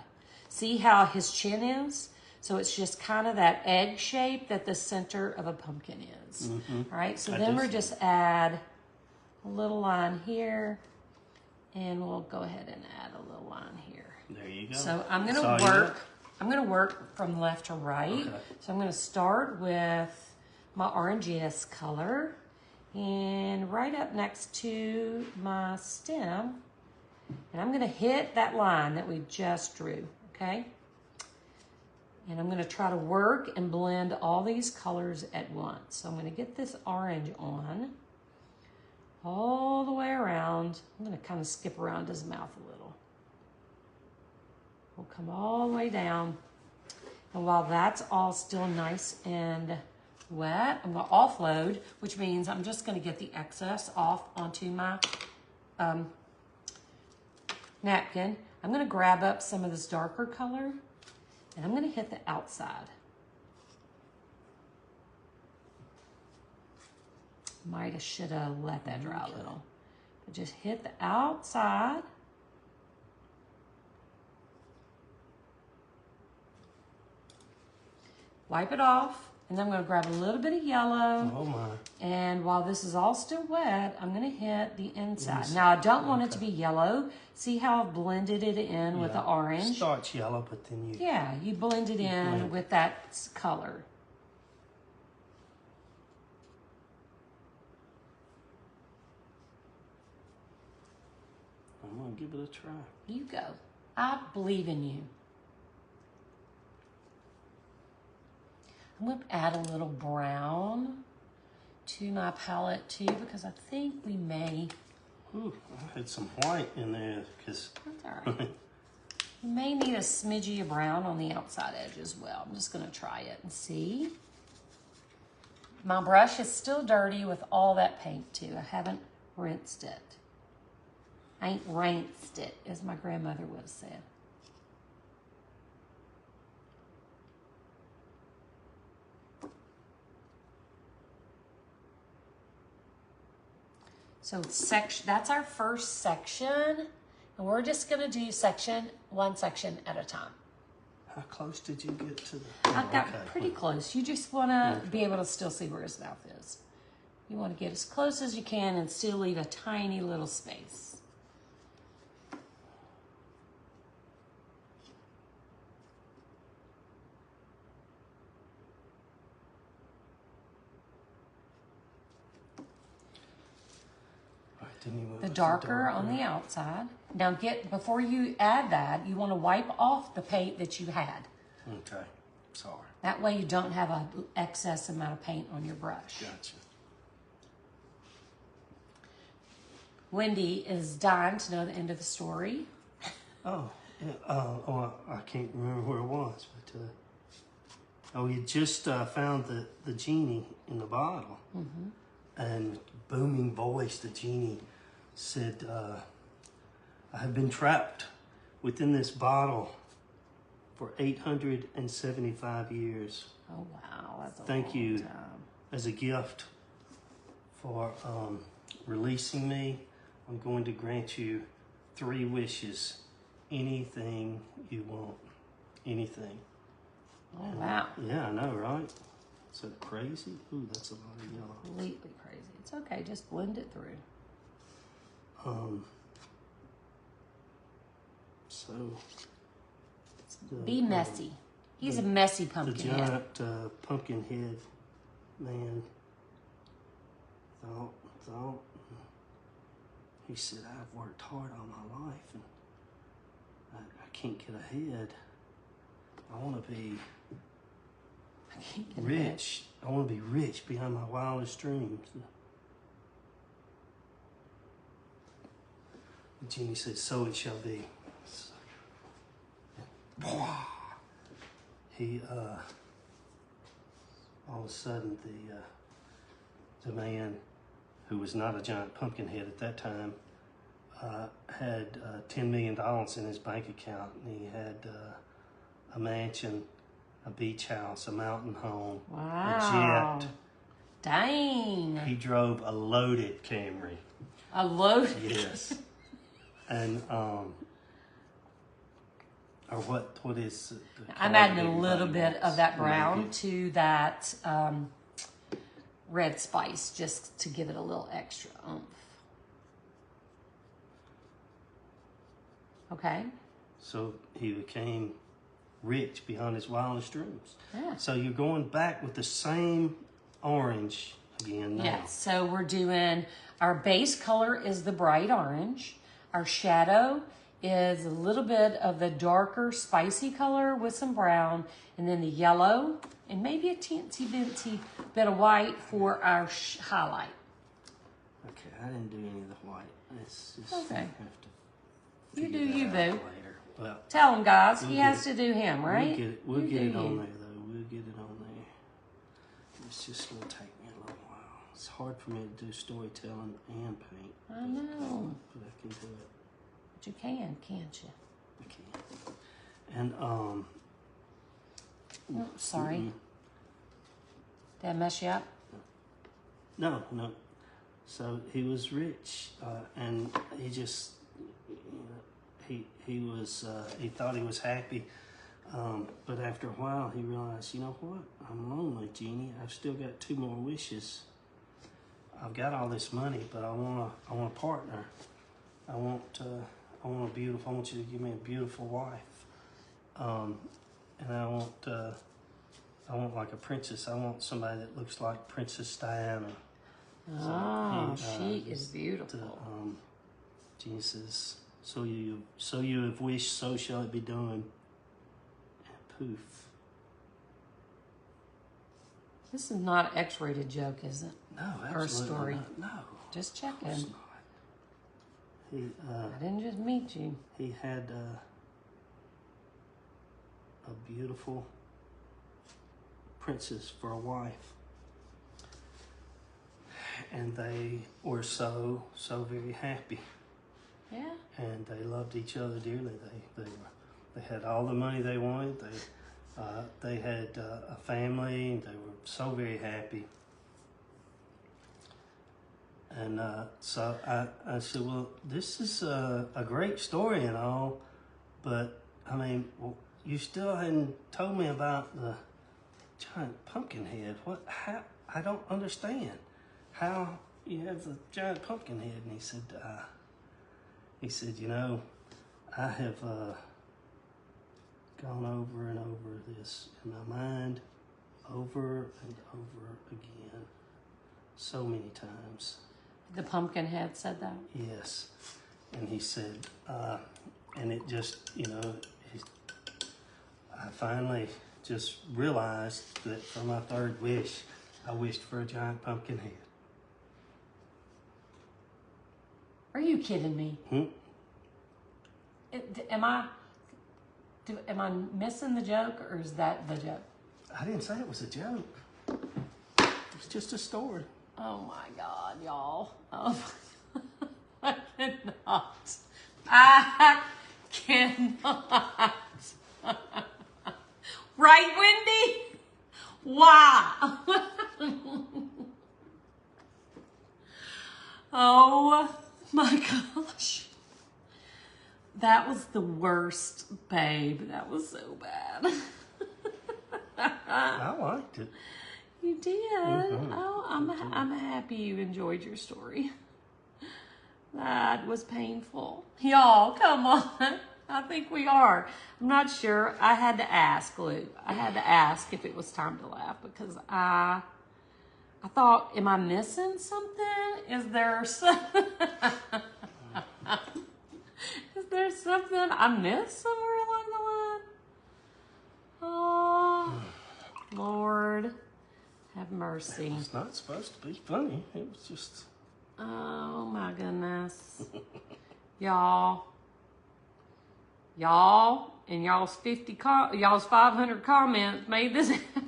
See how his chin is? So it's just kind of that egg shape that the center of a pumpkin is. All right, so then we're just add a little line here, and we'll go ahead and add a little line here. There you go. So I'm gonna work from left to right. Okay. So I'm gonna start with my orangey color, and right up next to my stem, and I'm gonna hit that line that we just drew, okay? And I'm gonna try to work and blend all these colors at once. So I'm gonna get this orange on all the way around. I'm gonna kind of skip around his mouth a little. We'll come all the way down. And while that's all still nice and wet, I'm going to offload, which means I'm just going to get the excess off onto my napkin. I'm going to grab up some of this darker color, and I'm going to hit the outside. Might have, should have let that dry a little. But just hit the outside. Wipe it off, and then I'm going to grab a little bit of yellow. Oh my. And while this is all still wet, I'm going to hit the inside. Now, I don't want it to be yellow. See how I've blended it in with the orange? Starts yellow, but then you... Yeah, you blend it in with that color. I'm going to give it a try. You go. I believe in you. I'm going to add a little brown to my palette too, because I think we may... Ooh, I had some white in there because... That's all right. You may need a smidgy of brown on the outside edge as well. I'm just going to try it and see. My brush is still dirty with all that paint too. I haven't rinsed it. I ain't rinsed it, as my grandmother would have said. So that's our first section, and we're just gonna do one section at a time. How close did you get to the... I've got pretty close. You just wanna be able to still see where his mouth is. You want to get as close as you can and still leave a tiny little space. The darker on the outside. Now before you add that, you want to wipe off the paint that you had. Okay, sorry. That way you don't have an excess amount of paint on your brush. Gotcha. Wendy is dying to know the end of the story. Oh, yeah. I can't remember where it was, but we had just found the genie in the bottle. Mm-hmm. And booming voice, the genie said, I have been trapped within this bottle for 875 years. Oh, wow. That's a Thank long you time. as a gift for releasing me. I'm going to grant you 3 wishes. Anything you want. Anything. Oh, wow. Yeah, I know, right? Is that crazy? Ooh, that's a lot of yellow. Completely crazy. It's okay. Just blend it through. So... Be messy. He's a messy pumpkin The head. giant pumpkin head man thought, he said, I've worked hard all my life and I can't get ahead. I want to be rich. I want to be rich beyond my wildest dreams. The genie said, so it shall be. He, all of a sudden, the man, who was not a giant pumpkin head at that time, had $10 million in his bank account, and he had a mansion, a beach house, a mountain home, Wow. a jet. Dang. He drove a loaded Camry. A load. Yes. And or what is? I'm adding a little bit of that brown to that red spice just to give it a little extra oomph. Okay. So he became rich beyond his wildest dreams. Yeah. So you're going back with the same orange again now. Yes. So we're doing, our base color is the bright orange. Our shadow is a little bit of the darker spicy color with some brown, and then the yellow, and maybe a teensy bit of white for our highlight. Okay, I didn't do any of the white. It's just Okay. have to You do figure that you, out boo. later. Well, Tell him, guys. We'll He get has it. to do him, right? we'll get it do on you. there though. We'll get it on there. It's just gonna take me a little while. It's hard for me to do storytelling and paint. I know. But I can do it. But you can, can't you? I can. And Oh, sorry. Did I mess you up? No. So he was rich, and he just, he thought he was happy, but after a while he realized, you know what? I'm lonely, Genie. I've still got 2 more wishes. I've got all this money, but I want a partner. I want you to give me a beautiful wife, and I want like a princess. I want somebody that looks like Princess Diana. Oh, she is beautiful. Genie says, so you have wished, so shall it be done. And poof. This is not an X-rated joke, is it? No, Or absolutely story. not. No, Just of course checking. not. He I didn't just meet you. he had a beautiful princess for a wife. And they were so very happy, Yeah. and they loved each other dearly. They had all the money they wanted. They had a family. And they were so very happy. And so I said, well, this is a great story and all, but I mean, well, you still hadn't told me about the giant pumpkin head. How? I don't understand. how you have a giant pumpkin head? And he said, you know, I have gone over and over this in my mind, over and over again, so many times. The pumpkin head said that? Yes. And he said, and it just, you know, I finally just realized that for my third wish, I wished for a giant pumpkin head. Are you kidding me? Am I missing the joke, or is that the joke? I didn't say it was a joke. It was just a story. Oh my God, y'all. Oh, I cannot. I cannot. Right, Wendy? Wow. Oh my gosh. That was the worst, babe. That was so bad. I liked it. You did? Oh, I'm happy you enjoyed your story. That was painful. Y'all, come on. I think we are. I'm not sure. I had to ask, Lou. I had to ask if it was time to laugh, because I thought, am I missing something? Is there something I missed somewhere along the line? Oh, Lord, have mercy. It's not supposed to be funny. It was just... Oh my goodness. Y'all, and y'all's 500 comments made this happen.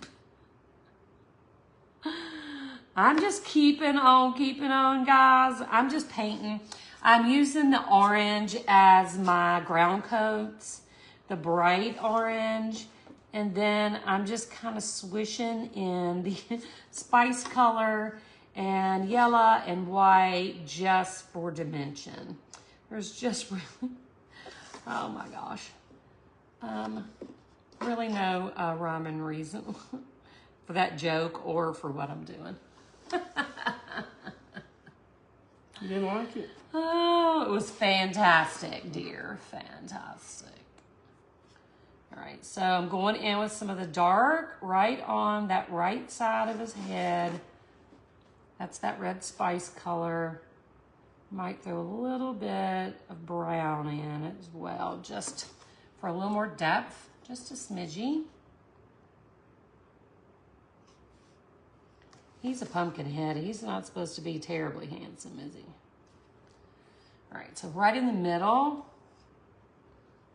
I'm just keeping on, guys. I'm just painting. I'm using the orange as my ground coats, the bright orange, and then I'm just kind of swishing in the spice color and yellow and white just for dimension. There's just really, oh my gosh, really no rhyme and reason for that joke or for what I'm doing. You didn't like it? Oh, it was fantastic, dear. Fantastic. All right, so I'm going in with some of the dark right on that right side of his head. That's that red spice color. Might throw a little bit of brown in as well, just for a little more depth, just a smidgy. He's a pumpkin head. He's not supposed to be terribly handsome, is he? All right, so right in the middle,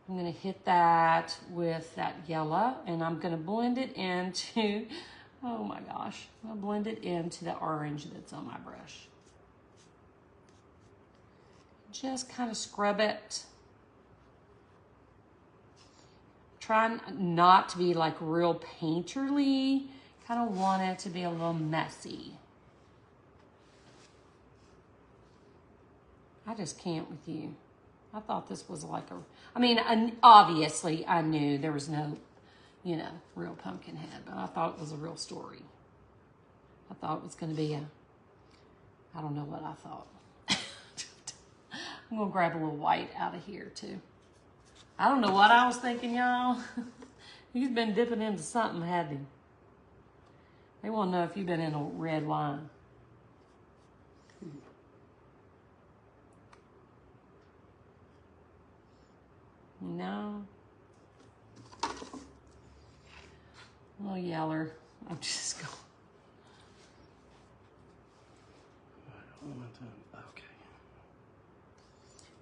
I'm gonna hit that with that yellow, and I'm gonna blend it into, oh my gosh, I'm gonna blend it into the orange that's on my brush. Just kind of scrub it. Try not to be like real painterly. Kind of want it to be a little messy. I just can't with you. I thought this was like I mean, obviously I knew there was no, you know, real pumpkin head, but I thought it was a real story. I thought it was going to be I don't know what I thought. I'm going to grab a little white out of here too. I don't know what I was thinking, y'all. He's been dipping into something, hadn't he? They want to know if you've been in a red wine. No. A little yeller. I'm just going. Okay.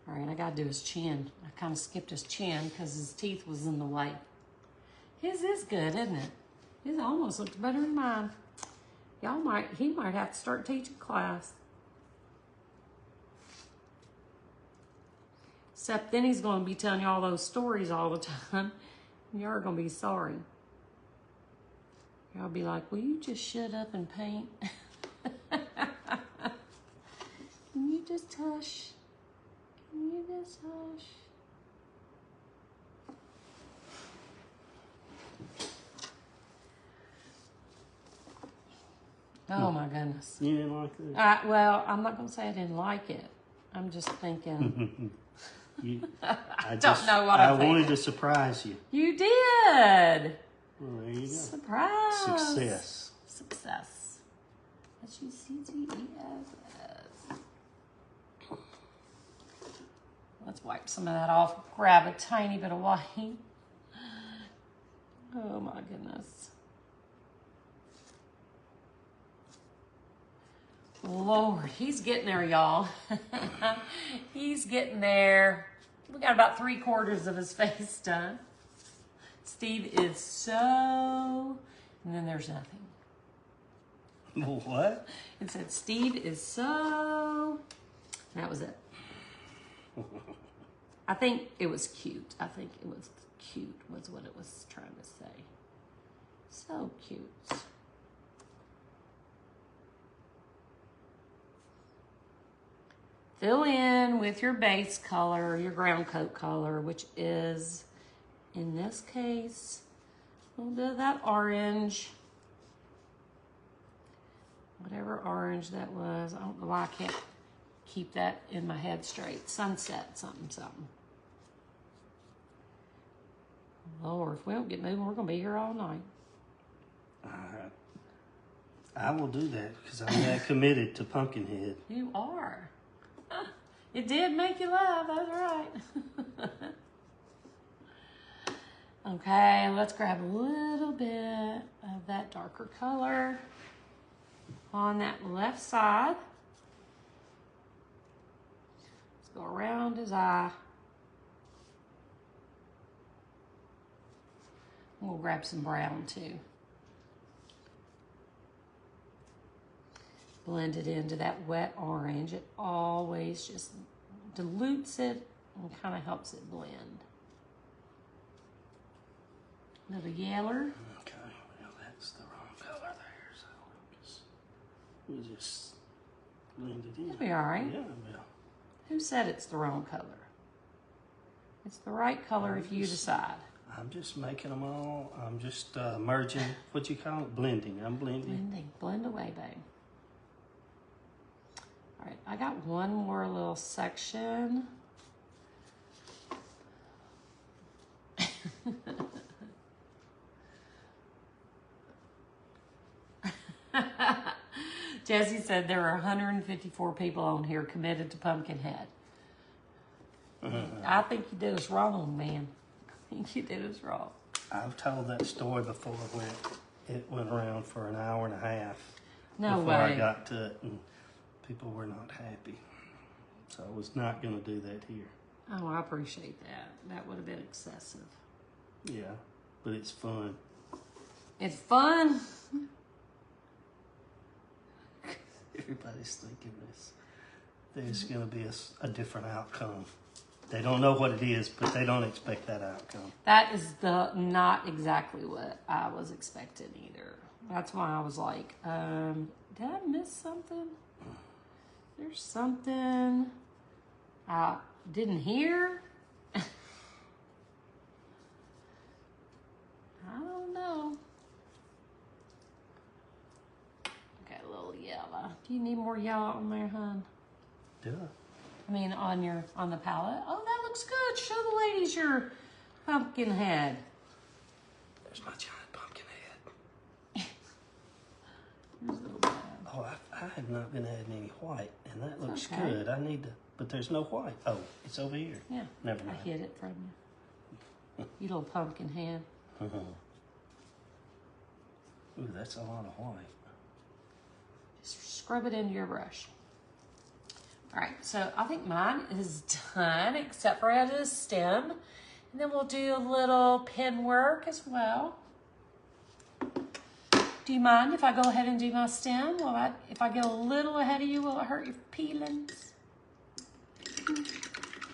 All right, I got to do his chin. I kind of skipped his chin because his teeth was in the way. His is good, isn't it? His almost looks better than mine. He might have to start teaching class. Except then he's going to be telling you all those stories all the time. And y'all are going to be sorry. Y'all be like, will you just shut up and paint? Can you just hush? Can you just hush? Oh my goodness. You didn't like that? Well, I'm not going to say I didn't like it. I'm just thinking. I don't know what I'm thinking. wanted to surprise you. You did. Well, there you go. Surprise. Success. Success. S-U-C-C-E-S-S. Let's wipe some of that off. Grab a tiny bit of white. Oh my goodness. Lord, he's getting there, y'all. He's getting there. We got about 3/4 of his face done. Steve is so... And then there's nothing. What? It said, Steve is so... And that was it. I think it was cute. I think it was cute was what it was trying to say. So cute. Fill in with your base color, your ground coat color, which is, in this case, a little bit of that orange. Whatever orange that was. I don't know why I can't keep that in my head straight. Sunset, something, something. Lord, if we don't get moving, we're going to be here all night. I will do that because I'm that committed to Pumpkinhead. You are. It did make you laugh, that's right. Okay, let's grab a little bit of that darker color on that left side. Let's go around his eye. We'll grab some brown too. Blend it into that wet orange. It always just dilutes it and kind of helps it blend. Another yeller. Okay, well that's the wrong color there, so we'll just blend it in. It'll be all right. Yeah, well. Who said it's the wrong color? It's the right color if you decide. I'm just making them all. I'm just merging. What you call it? Blending. I'm blending. Blending. Blend away, babe. All right, I got one more little section. Jesse said there are 154 people on here committed to Pumpkinhead. I think you did us wrong, man. I think you did us wrong. I've told that story before when it went around for an hour and a half. No before way. I got to it, and people were not happy. So I was not going to do that here. Oh, I appreciate that. That would have been excessive. Yeah, but it's fun. It's fun. Everybody's thinking this. There's going to be a different outcome. They don't know what it is, but they don't expect that outcome. That is not exactly what I was expecting either. That's why I was like, did I miss something? There's something I didn't hear. I don't know. Okay, a little yellow. Do you need more yellow on there, hon? Do I mean, on the palette. Oh, that looks good. Show the ladies your pumpkin head. There's my giant pumpkin head. Here's a little bit. Oh, I have not been adding any white, and that looks Okay. good. I need to, but there's no white. Oh, it's over here. Yeah. Never mind. I hid it from you. You little pumpkin head. Ooh, that's a lot of white. Just scrub it into your brush. All right, so I think mine is done, except for adding a stem. And then we'll do a little pen work as well. Do you mind if I go ahead and do my stem? If I get a little ahead of you, will it hurt your peelings?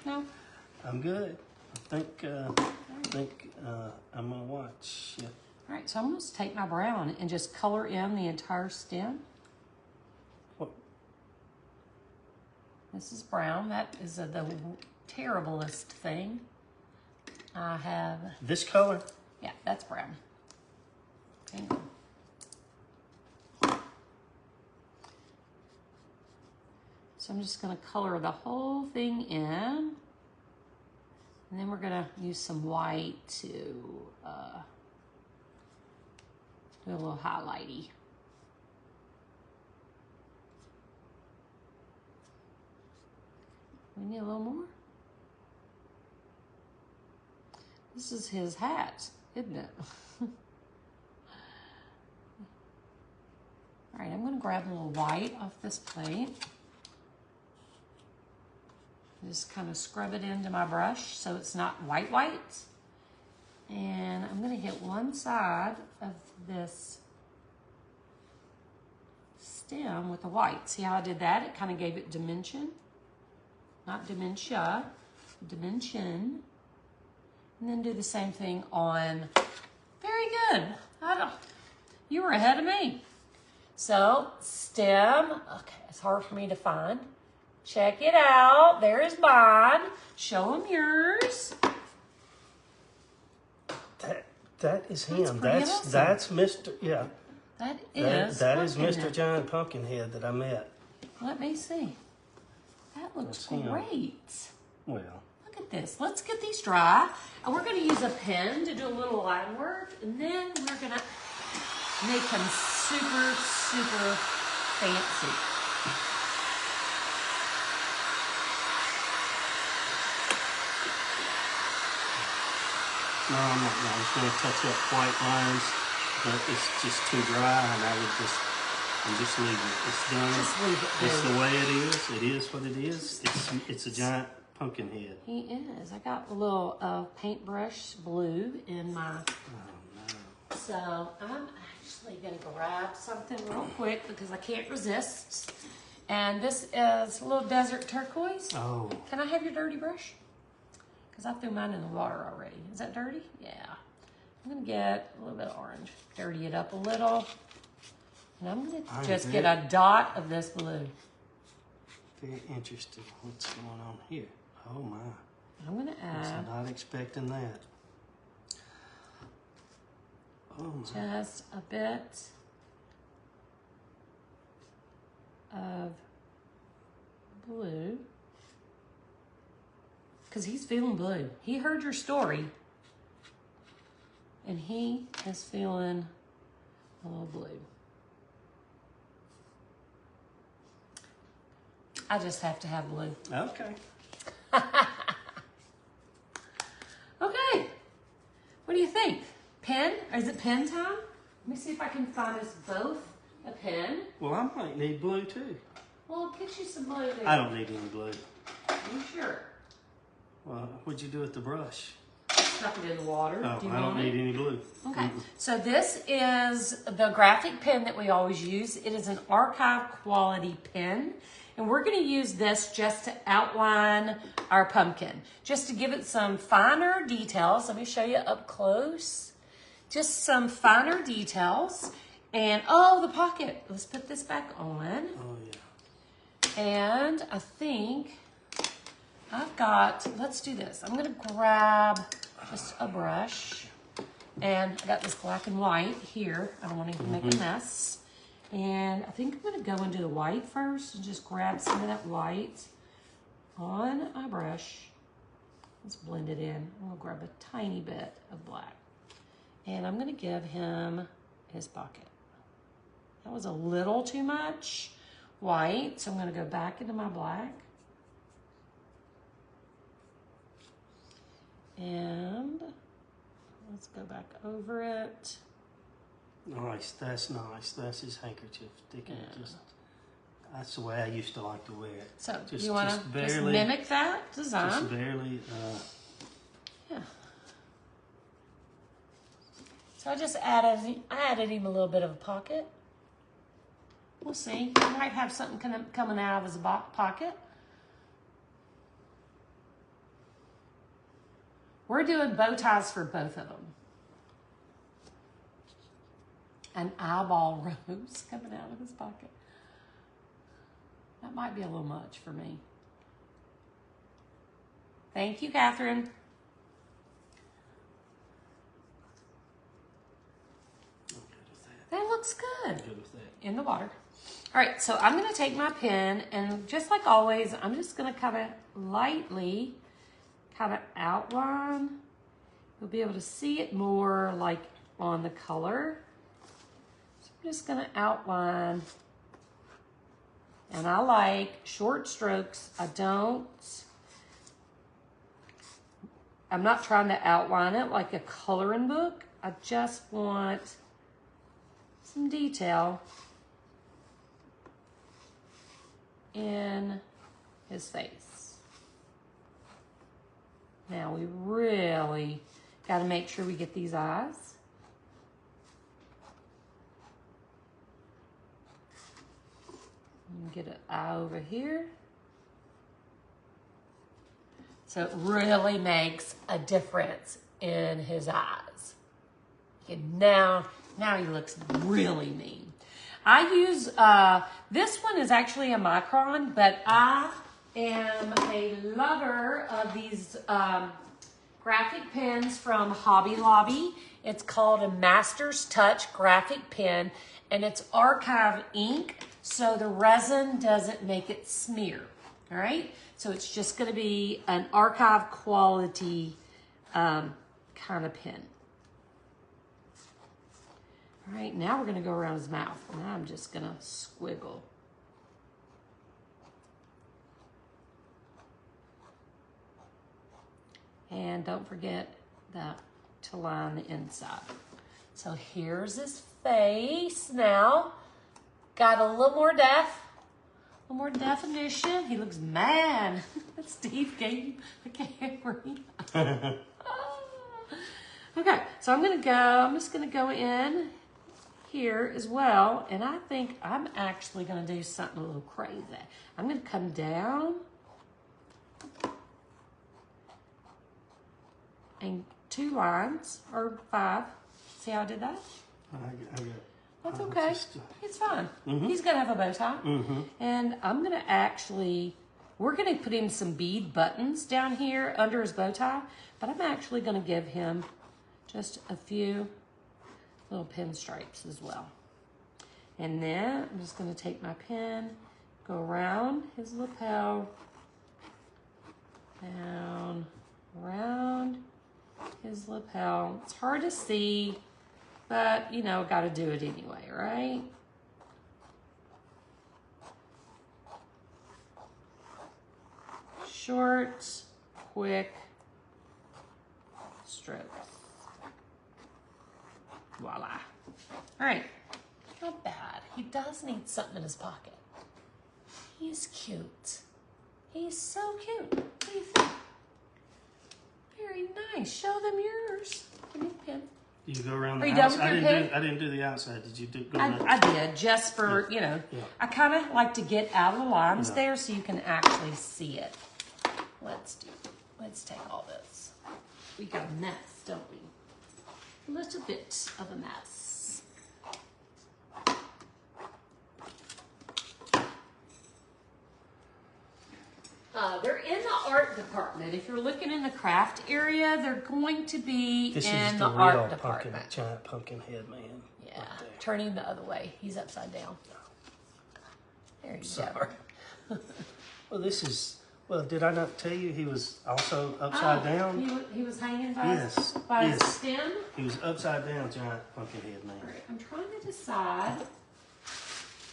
No? I'm good. I think I'm gonna watch. Yeah. All right, so I'm going to take my brown and just color in the entire stem. What? This is brown. That is the terriblest thing I have. This color? Yeah, that's brown. Hang on. So I'm just gonna color the whole thing in. And then we're gonna use some white to do a little highlighty. We need a little more. This is his hat, isn't it? All right, I'm gonna grab a little white off this plate. Just kind of scrub it into my brush so it's not white. And I'm gonna hit one side of this stem with the white. See how I did that? It kind of gave it dimension. Not dementia, dimension. And then do the same thing on, very good. You were ahead of me. So, stem, okay, it's hard for me to find. Check it out, there's mine. Show them yours. That is him. Awesome. That's Mr. Yeah. That is Mr. Giant Pumpkinhead that I met. Let me see. That looks great. Well, look at this. Let's get these dry. And we're going to use a pen to do a little line work. And then we're going to make them super, super fancy. no, I'm not. I was going to touch up white lines, but it's just too dry, and I'm just leaving it. It's done. Just leave it. It's the way it is. It is what it is. It's a giant pumpkin head. He is. I got a little paintbrush blue in my. Oh no. So I'm actually going to grab something real quick because I can't resist. And this is a little desert turquoise. Oh. Can I have your dirty brush? Because I threw mine in the water already. Is that dirty? Yeah. I'm going to get a little bit of orange. Dirty it up a little. And I'm going to just get a dot of this blue. Very interesting. What's going on here? Oh my. I'm going to I was add not expecting that. Oh my. just a bit of blue. Because he's feeling blue. He heard your story. And he is feeling a little blue. I just have to have blue. Okay. Okay. What do you think? Pen? Or is it pen time? Let me see if I can find us both a pen. Well, I might need blue too. Well, get you some blue there. I don't need any blue. Are you sure? Well, what'd you do with the brush? Stuck it in the water. Oh, Do you I don't want need it? any blue. Okay, so this is the graphic pen that we always use. It is an archive quality pen. And we're gonna use this just to outline our pumpkin, just to give it some finer details. Let me show you up close. Just some finer details. And, oh, the pocket. Let's put this back on. Oh, yeah. And I think I've got, let's do this. I'm gonna grab just a brush. And I got this black and white here. I don't want to make a mess. And I think I'm gonna go into the white first and just grab some of that white on my brush. Let's blend it in. I'm gonna grab a tiny bit of black. And I'm gonna give him his pocket. That was a little too much white, so I'm gonna go back into my black. And let's go back over it. Nice, that's nice. That's his handkerchief. That's the way I used to like to wear it. So Just- you want just to barely- mimic that design? Just barely. Yeah. So I just added him a little bit of a pocket. We'll see. He might have something coming out of his pocket. We're doing bow ties for both of them. An eyeball rose coming out of his pocket. That might be a little much for me. Thank you, Catherine. I'm good with that. They look looks good. Good with that. In the water. All right, so I'm gonna take my pen and just like always, I'm just gonna kind of lightly kind of outline. You'll be able to see it more like on the color. So I'm just gonna outline. And I like short strokes. I'm not trying to outline it like a coloring book. I just want some detail in his face. Now we really got to make sure we get these eyes. Get an eye over here. So it really makes a difference in his eyes. Okay, now he looks really mean. I use, this one is actually a micron, but I am a lover of these graphic pens from Hobby Lobby. It's called a Master's Touch graphic pen, and it's archive ink, so the resin doesn't make it smear, all right? So it's just gonna be an archive quality kind of pen. All right, now we're gonna go around his mouth, and I'm just gonna squiggle. And don't forget to line the inside. So here's his face now. Got a little more definition. He looks mad. Steve gave him a camera. Okay, so I'm just gonna go in here as well, and I think I'm actually gonna do something a little crazy. I'm gonna come down and 2 lines, or 5. See how I did that? I got it. That's okay. It's fine. He's gonna have a bow tie. And I'm gonna we're gonna put him some bead buttons down here under his bow tie, but I'm actually gonna give him just a few little pinstripes as well. And then I'm just gonna take my pen, go around his lapel, down, around his lapel. It's hard to see, but, you know, got to do it anyway, right? Short, quick strokes. Voila. All right. Not bad. He does need something in his pocket. He's cute. He's so cute. What do you think? Very nice. Show them yours. Give me the pen. You go around the Are you done with outside. your pen? I didn't do the outside. Did you do? I did, just for, you know, I kind of like to get out of the lines Yeah. there so you can actually see it. Let's take all this. We got a mess, don't we? A little bit of a mess. They're in the art department. If you're looking in the craft area, they're going to be This in is the the art real department. giant pumpkin head man. Yeah, right there. turn him the other way. He's upside down. There you Sorry. go. Well, this is. Well, did I not tell you he was also upside down? He was hanging by, Yes, by yes. his stem. He was upside down, giant pumpkin head man. All right, I'm trying to decide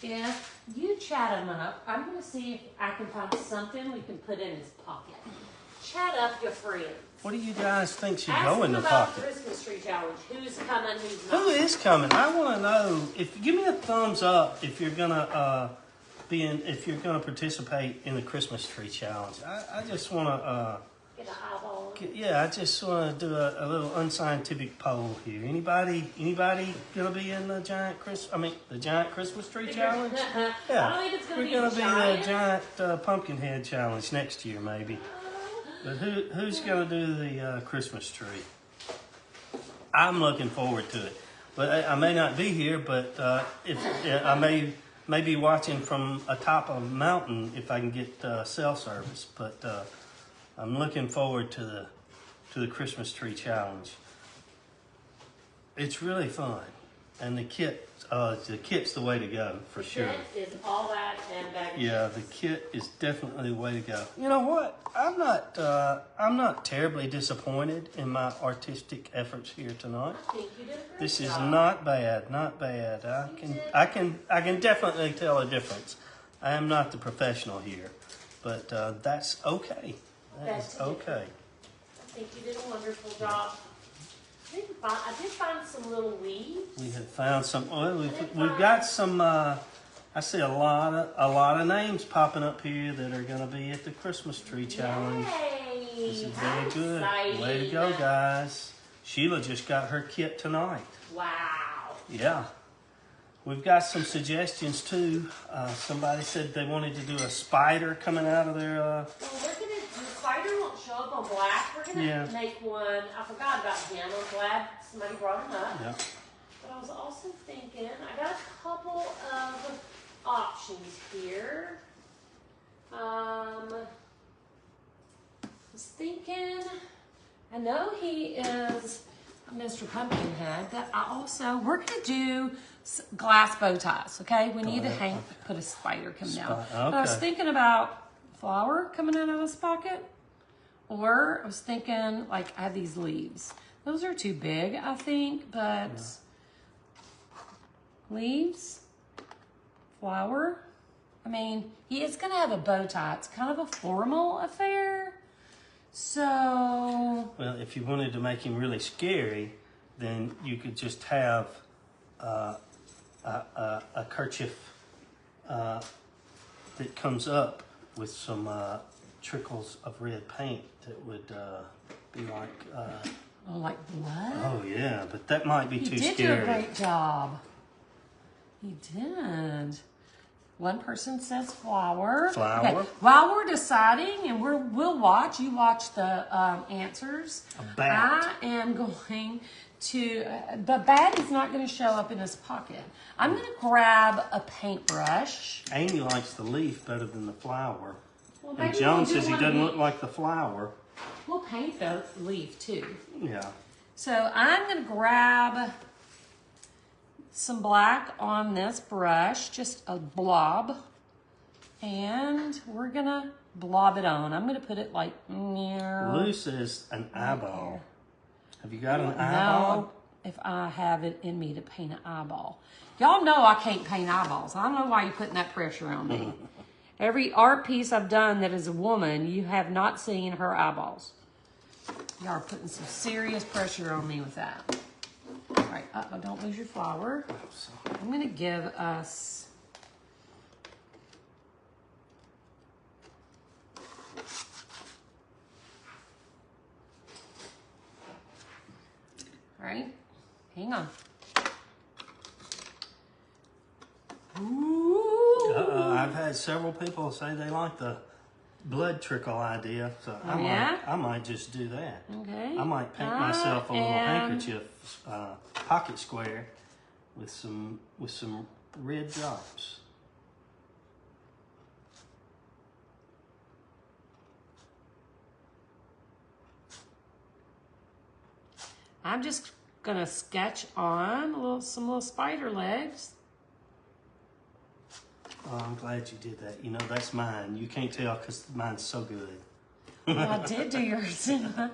if you chat him up. I'm going to see if I can find something we can put in his pocket. Chat up your friends. What do you guys think should Ask go in them the about pocket? the Christmas tree challenge. Who's coming? Who's not? Who is coming? I want to know. Give me a thumbs up if you're gonna if you're gonna participate in the Christmas tree challenge. I just want to. Get an eyeball. I just want to do a little unscientific poll here. Anybody gonna be in the giant Christmas tree challenge? I don't think it's going to be We're gonna the be giant. the giant pumpkin head challenge next year, maybe. But who's gonna do the Christmas tree? I'm looking forward to it. But I may not be here. But I may be watching from atop a mountain if I can get cell service. But I'm looking forward to the Christmas tree challenge. It's really fun. And the kit's the way to go for sure. Kit is all that and bag of Yeah, chips. the kit is definitely the way to go. You know what? I'm not terribly disappointed in my artistic efforts here tonight. I think you did a great This is job. not bad, not bad. I can definitely tell a difference. I am not the professional here, but that's okay. That's okay. I think you did a wonderful job. I did find some little leaves. We have found some. Well, we've got some. I see a lot of names popping up here that are going to be at the Christmas tree challenge. Yay! This is How very good. exciting. Way to go, guys. Sheila just got her kit tonight. Wow. Yeah. We've got some suggestions too. Somebody said they wanted to do a spider coming out of their. Well, the spider won't show up on black. We're gonna make one. I forgot about him. I'm glad somebody brought him up. Yeah. But I was also thinking, I got a couple of options here. I was thinking, I know he is Mr. Pumpkinhead, but we're gonna do glass bow ties, okay? We need to put a spider coming down. Okay. But I was thinking about flower coming out of this pocket, or I was thinking like I have these leaves. Those are too big, I think, but leaves, flower. I mean, he is gonna have a bow tie. It's kind of a formal affair. So, Well, if you wanted to make him really scary, then you could just have a kerchief that comes up with some trickles of red paint that would be like. like blood? Oh yeah, but that might be too He did scary. do a great job. He did. One person says flower. Flower. Okay. While we're deciding, and we'll watch. You watch the answers. A bat. I am going to. The bat is not going to show up in his pocket. I'm going to grab a paintbrush. Amy likes the leaf better than the flower. Well, And maybe Joan we'll do says he one doesn't of look each. like the flower. We'll paint the leaf too. Yeah. So I'm going to grab some black on this brush, just a blob, and we're going to blob it on. I'm going to put it like near. Lou says an eyeball. Have you got an eyeball? No, if I have it in me to paint an eyeball. Y'all know I can't paint eyeballs. I don't know why you're putting that pressure on me. Every art piece I've done that is a woman, you have not seen her eyeballs. Y'all are putting some serious pressure on me with that. All right, don't lose your flower. I'm going to give us all right, hang on. Ooh. I've had several people say they like the blood trickle idea, so I might just do that. Okay. I might paint myself a little handkerchief pocket square with some red drops. I'm just gonna sketch on some little spider legs. Oh, I'm glad you did that. You know, that's mine. You can't tell because mine's so good. I did do yours. I'm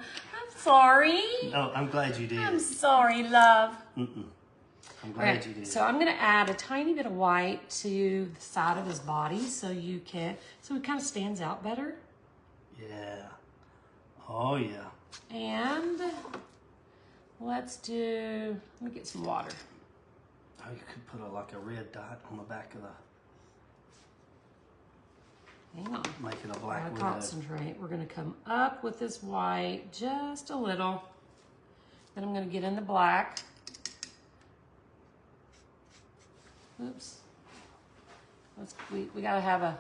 sorry. No, I'm glad you did. I'm sorry, love. I'm glad you did. So I'm gonna add a tiny bit of white to the side of his body so it kind of stands out better. Yeah. Oh, yeah. And let me get some water. Oh, you could put like a red dot on the back of the... Hang on. Make it a black widow. Concentrate. We're gonna come up with this white just a little. Then I'm gonna get in the black. Oops. We gotta have a...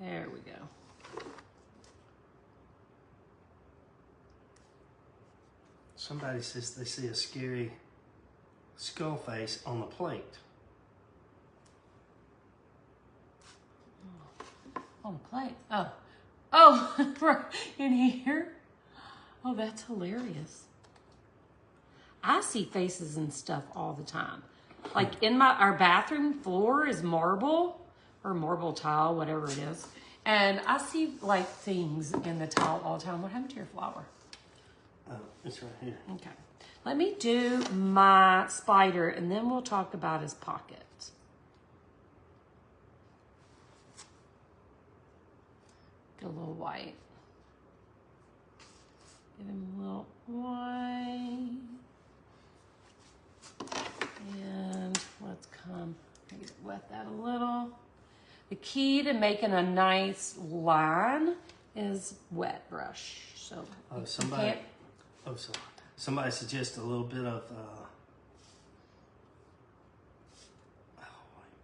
There we go. Somebody says they see a scary skull face on the plate. On the plate. Oh, right in here. Oh, that's hilarious. I see faces and stuff all the time. Like in our bathroom floor is marble or marble tile, whatever it is. And I see like things in the tile all the time. What happened to your flower? Oh, it's right here. Okay. Let me do my spider and then we'll talk about his pocket. Get a little white. Give him a little white. And let's wet that a little. The key to making a nice line is wet brush. So somebody suggested a little bit of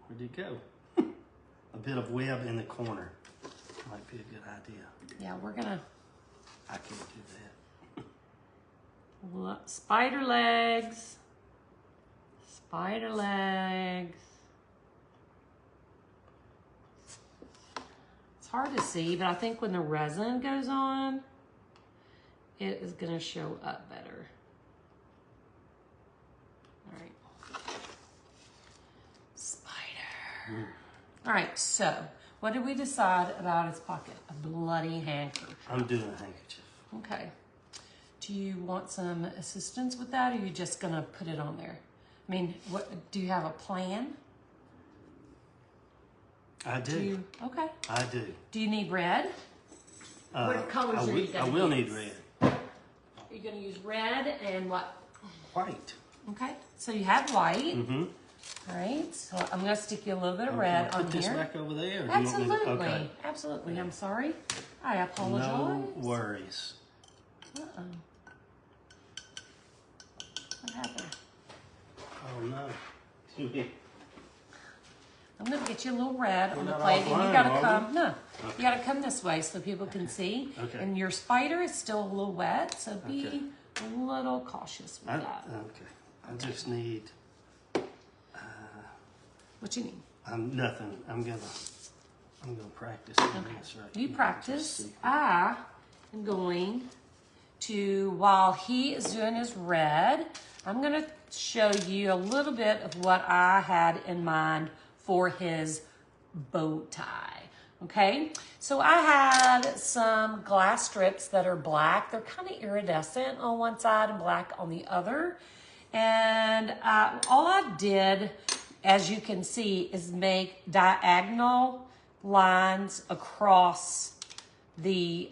where'd it go? A bit of web in the corner might be a good idea. Yeah, I can't do that. Spider legs. Spider legs. It's hard to see, but I think when the resin goes on, it is going to show up better. All right. Spider. All right, so what did we decide about his pocket? A bloody handkerchief. I'm doing a handkerchief. Okay. Do you want some assistance with that, or are you just going to put it on there? I mean, do you have a plan? I do. Okay. I do. Do you need red? What colors are you going to use? I will need red. You're going to use red and what? White. Okay. So you have white. Mm-hmm. All right. So I'm going to stick you a little bit of red on here. Put this back over there? Or Absolutely. Do you want me to, okay. Absolutely. I'm sorry. I apologize. No worries. Uh-oh. What happened? Oh, no. I'm going to get you a little red on the not plate, and you offline, got to are come. No, you got to come this way so people can see. Okay. And your spider is still a little wet, so be a little cautious with that. Okay. I just need. What you need? Nothing. I'm gonna practice on this right. You practice. I am going to, while he is doing his red, I'm going to show you a little bit of what I had in mind for his bow tie. Okay, so I had some glass strips that are black. They're kind of iridescent on one side and black on the other. And all I did, as you can see, is make diagonal lines across the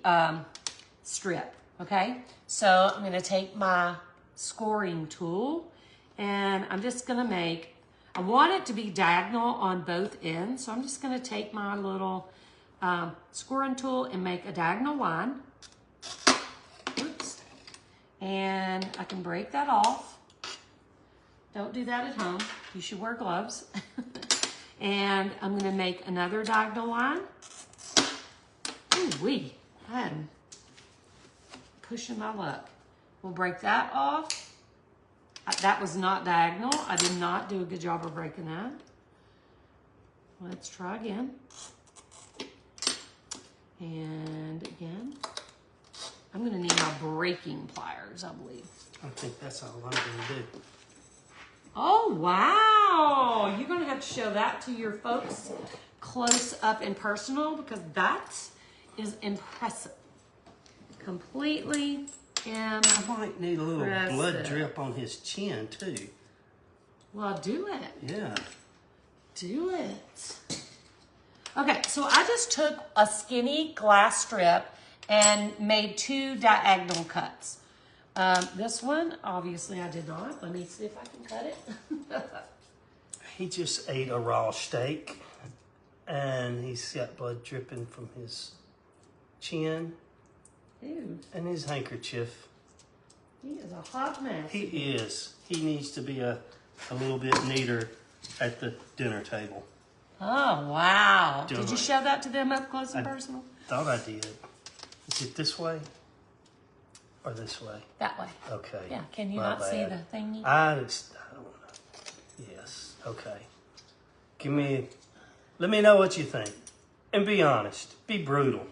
strip. Okay, so I'm going to take my scoring tool and I'm just going to make, I want it to be diagonal on both ends, so I'm just going to take my little scoring tool and make a diagonal line. Oops. And I can break that off. Don't do that at home. You should wear gloves. And I'm going to make another diagonal line. Ooh-wee. I'm pushing my luck. We'll break that off. That was not diagonal. I did not do a good job of breaking that. Let's try again. And again. I'm going to need my breaking pliers, I believe. I think that's all I'm going to do. Oh, wow. You're going to have to show that to your folks close up and personal because that is impressive. Completely impressive. I might need a little blood drip on his chin, too. Well, do it. Yeah. Do it. Okay, so I just took a skinny glass strip and made 2 diagonal cuts. This one, obviously I did not. Let me see if I can cut it. He just ate a raw steak, and he's got blood dripping from his chin. Ew. And his handkerchief. He is a hot mess. He is. He needs to be a little bit neater at the dinner table. Oh, wow. Do Did you it. show that to them up close and personal? Thought I did. Is it this way? Or this way? That way. Okay. Yeah, can you My not see bad. the thingy? I don't know. Yes. Okay. Let me know what you think. And be honest. Be brutal.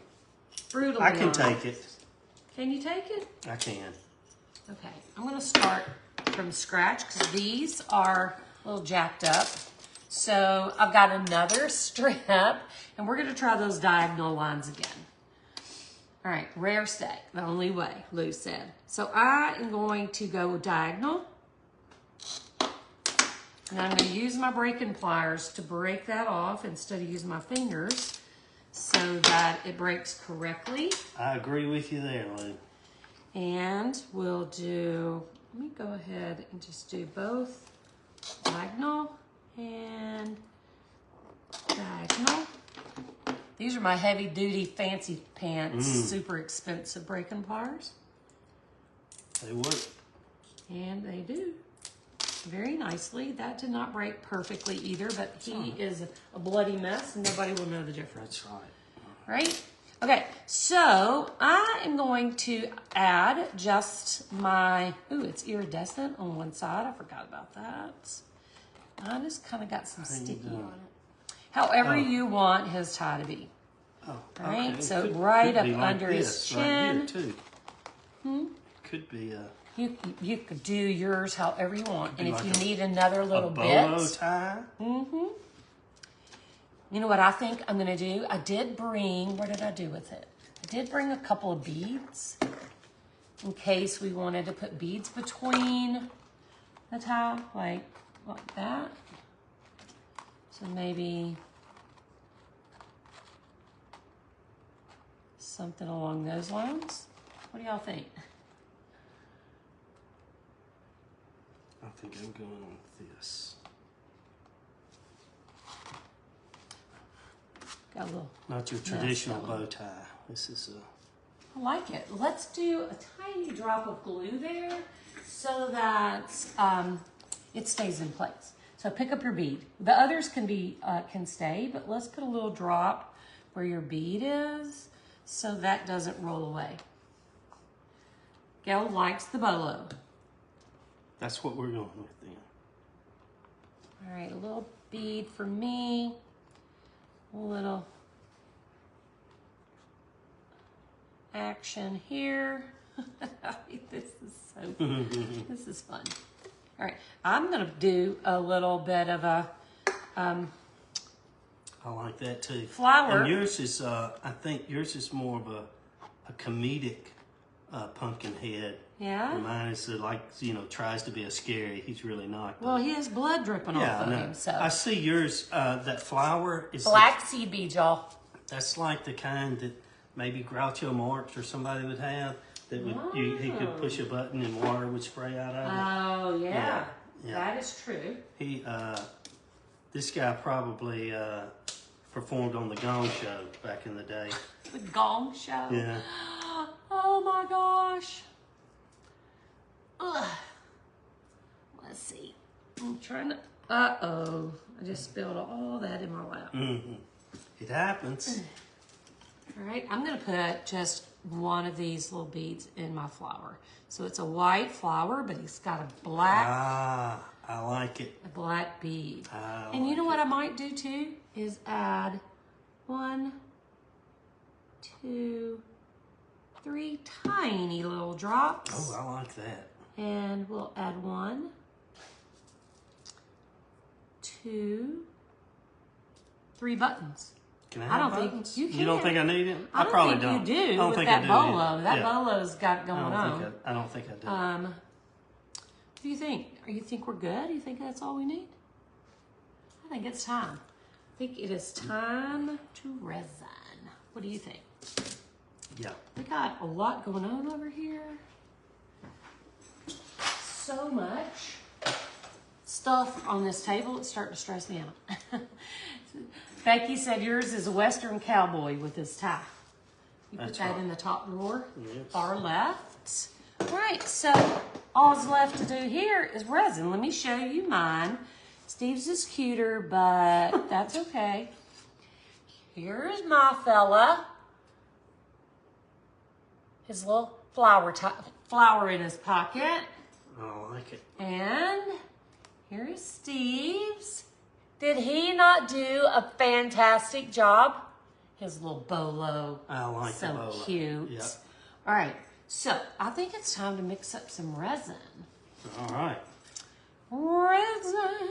Brutally I can honest. take it. Can you take it? I can. Okay, I'm gonna start from scratch because these are a little jacked up. So I've got another strap and we're gonna try those diagonal lines again. All right, rare stay, the only way, Lou said. So I am going to go diagonal. And I'm gonna use my breaking pliers to break that off instead of using my fingers so that it breaks correctly. I agree with you there, Lou. And we'll do, let me go ahead and just do both diagonal and diagonal. These are my heavy duty fancy pants, super expensive breaking pliers. They work. And they do very nicely. That did not break perfectly either, but he is a bloody mess and nobody will know the difference. That's right. Right? Okay, so I am going to add just my, ooh, it's iridescent on one side. I forgot about that. I just kind of got some sticky on it. However you want his tie to be. Oh, right? okay. So could right up be like under his this, chin. right here too. Could be a. You could do yours however you want. And if like you a- need another little a bit. bolo tie. You know what I think I'm gonna do? I did bring, what did I do with it? I did bring a couple of beads in case we wanted to put beads between the tie, like that. So maybe something along those lines. What do y'all think? I think I'm going on this. Got a little, Not your traditional going. bow tie. This is a. I like it. Let's do a tiny drop of glue there so that it stays in place. So pick up your bead. The others can stay, but let's put a little drop where your bead is so that doesn't roll away. Gail likes the bolo. That's what we're going with then. All right, a little bead for me. A little action here. This is so, this is fun. All right, I'm gonna do a little bit of a I like that too. flower. And yours is, I think yours is more of a comedic pumpkin head. Yeah? Mine is like, tries to be a scary. He's really not. Well, he has blood dripping yeah, off I of know. him, so. I see yours, that flower is. Black seed beads, y'all. That's like the kind that maybe Groucho Marx or somebody would have. That would he could push a button and water would spray out of it. Oh, yeah. Yeah. That is true. He, this guy probably performed on the Gong Show back in the day. The Gong Show. Yeah. Oh my gosh. Ugh. Let's see. I'm trying to. Uh-oh. I just spilled all that in my lap. It happens. All right. I'm going to put just one of these little beads in my flower. So it's a white flower, but it's got a black. Ah, I like it. A black bead. I And you know like what I might do too? Is add 1, 2, 3 tiny little drops. Oh, I like that. And we'll add 1, 2, 3 buttons. Can I I have don't think buttons? you can. You don't think I need it? I don't probably think don't. you do I don't with think that I do bolo. either. That Yeah. bolo's got going on. I don't think I do. What do you think? Or you think we're good? You think that's all we need? I think it's time. I think it is time to resin. What do you think? Yeah. We got a lot going on over here. So much stuff on this table, it's starting to stress me out. Becky said yours is a Western cowboy with his tie. You put That's that right. in the top drawer, Yes. far left. Right, so all's left to do here is resin. Let me show you mine. Steve's is cuter, but that's okay. Here's my fella. His little flower in his pocket. I like it. And here's Steve's. Did he not do a fantastic job? His little bolo. I like the So bolo. cute. Yep. All right. So I think it's time to mix up some resin. All right. Resin.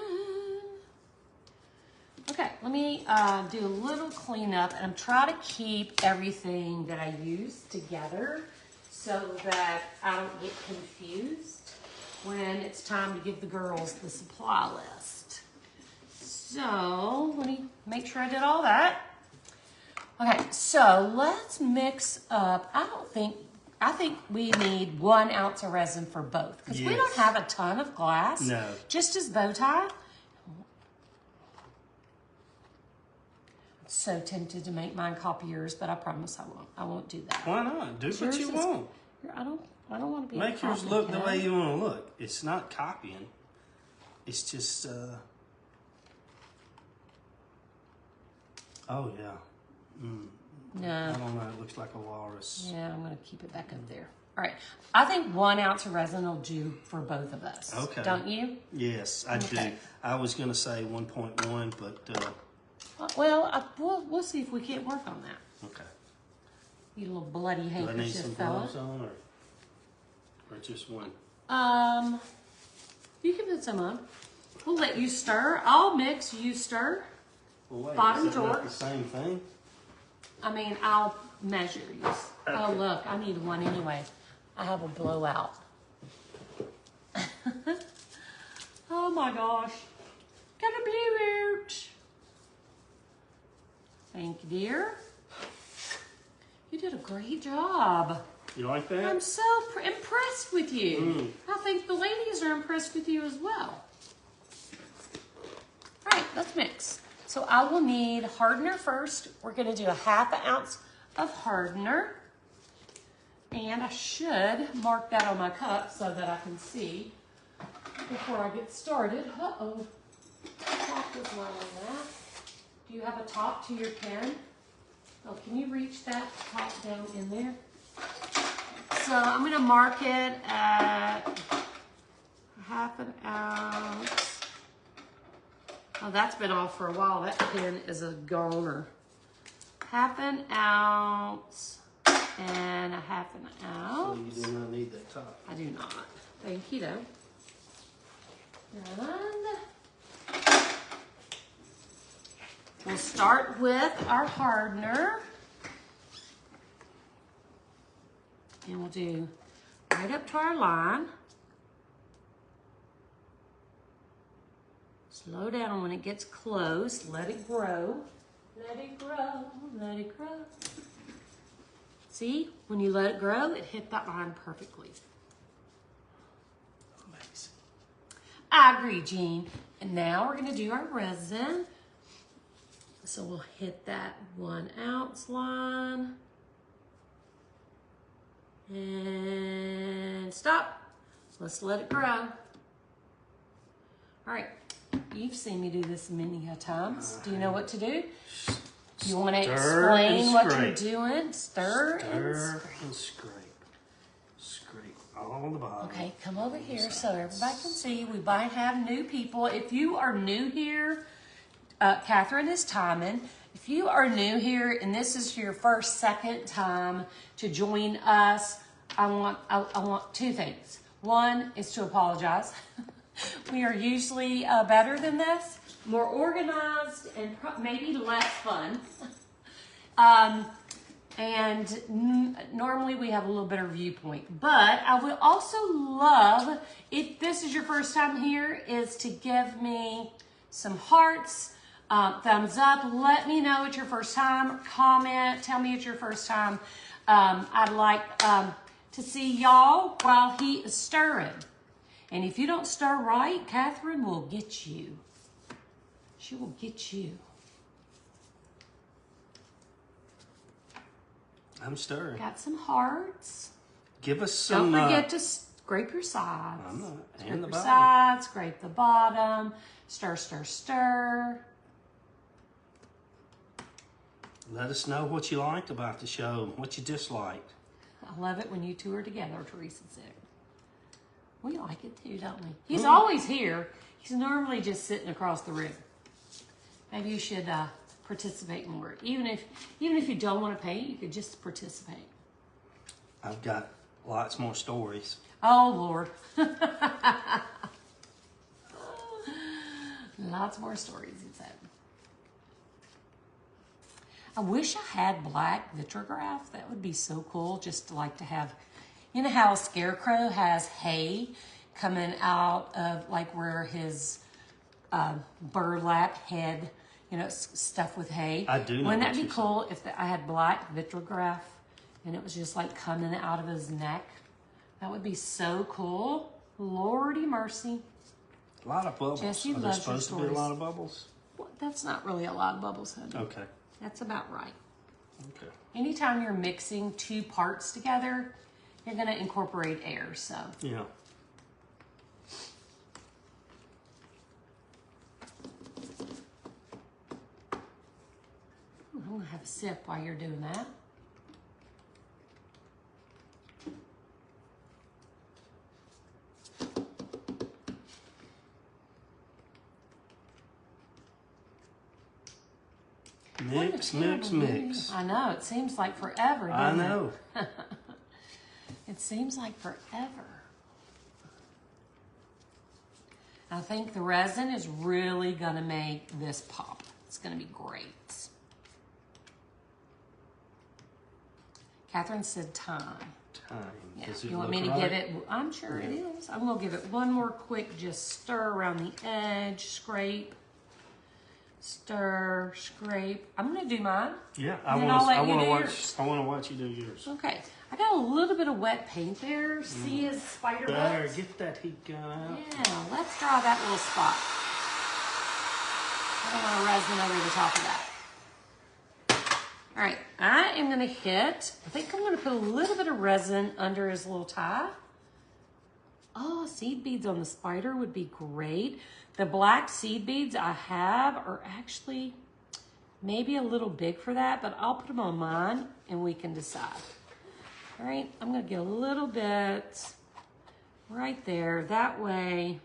Okay, let me do a little cleanup, and I'm trying to keep everything that I use together so that I don't get confused when it's time to give the girls the supply list. So let me make sure I did all that. Okay, so let's mix up. I think we need 1 ounce of resin for both because we don't have a ton of glass. No. Just as bow tie. So tempted to make mine copy yours, but I promise I won't. I won't do that. Why not? Do what you want. I don't want to be. Make yours look the way you want to look. It's not copying. It's just. Oh yeah. No. I don't know. It looks like a walrus. Yeah, I'm gonna keep it back up there. All right. I think 1 ounce of resin will do for both of us. Okay. Don't you? Yes, I do. I was gonna say 1.1, but. We'll see if we can't work on that. Okay. You little bloody Do I handkerchief need some fella. gloves on, or just one? You can put some on. We'll let you stir. I'll mix. You stir. Well, wait, Bottom is that not drawer. the same thing? I mean, I'll measure you. Oh, look, I need one anyway. I have a blowout. Oh my gosh. Got a blowout. Thank you, dear. You did a great job. You like that? I'm so impressed with you. I think the ladies are impressed with you as well. All right, let's mix. So I will need hardener first. We're gonna do a 1/2 ounce of hardener. And I should mark that on my cup so that I can see before I get started. Uh-oh, top is not on that. Do you have a top to your pen? Oh, can you reach that top down in there? So I'm gonna mark it at 1/2 ounce. Oh, that's been off for a while. That pen is a goner. 1/2 ounce and 1/2 ounce. So you do not need that top. I do not. Thank you, though. And we'll start with our hardener. And we'll do right up to our line. Slow down when it gets close. Let it grow. Let it grow. Let it grow. See, when you let it grow, it hit that line perfectly. Amazing. I agree, Jean. And now we're going to do our resin. So we'll hit that 1 ounce line. And stop. Let's let it grow. All right. You've seen me do this many a times. Do you know what to do? Do you want to explain what you're doing? Stir and scrape. Scrape all the bottom. Okay, come over here so everybody can see. We might have new people. If you are new here, Catherine is timing. If you are new here and this is your second time to join us, I want 2 things. One is to apologize. We are usually better than this, more organized, and maybe less fun. Normally we have a little better viewpoint. But I would also love, if this is your first time here, is to give me some hearts, thumbs up. Let me know it's your first time. Comment, tell me it's your first time. I'd like to see y'all while he is stirring. And if you don't stir right, Catherine will get you. She will get you. I'm stirring. Got some hearts. Give us some. Don't forget to scrape your sides. I'm not. Scrape And the your bottom. sides, scrape the bottom. Stir, stir, stir. Let us know what you liked about the show, what you disliked. I love it when you two are together, Teresa said. We like it too, don't we? He's always here. He's normally just sitting across the room. Maybe you should participate more. Even if you don't want to paint, you could just participate. I've got lots more stories. Oh, Lord. Lots more stories, he said. I wish I had black vitrograph. That would be so cool, just to like to have, you know how a scarecrow has hay coming out of like where his burlap head, you know, stuff with hay. I do know. Wouldn't that be cool if I had black vitrograph and it was just like coming out of his neck? That would be so cool. Lordy mercy. A lot of bubbles. Jesse Are there loves supposed to be a lot of bubbles? Well, that's not really a lot of bubbles, honey. Okay. That's about right. Okay. Anytime you're mixing two parts together, you're going to incorporate air, so. Yeah. I'm going to have a sip while you're doing that. Mix, mix, mix. I know, it seems like forever, I doesn't know. it? It seems like forever. I think the resin is really gonna make this pop. It's gonna be great. Catherine said time. Time. Yeah. Does it You want look me to right? give it? I'm sure it is. I'm gonna give it one more quick, just stir around the edge, scrape. Stir, scrape. I'm gonna do mine. Yeah, I And then want I'll let to. I you want to do watch. yours. I want to watch you do yours. Okay. I got a little bit of wet paint there. See his spider Better webs? get that heat gun out. Yeah, let's draw that little spot. I don't want to resin over the top of that. All right, I am gonna hit, I think I'm gonna put a little bit of resin under his little tie. Oh, seed beads on the spider would be great. The black seed beads I have are actually maybe a little big for that, but I'll put them on mine and we can decide. All right, I'm gonna get a little bit right there. That way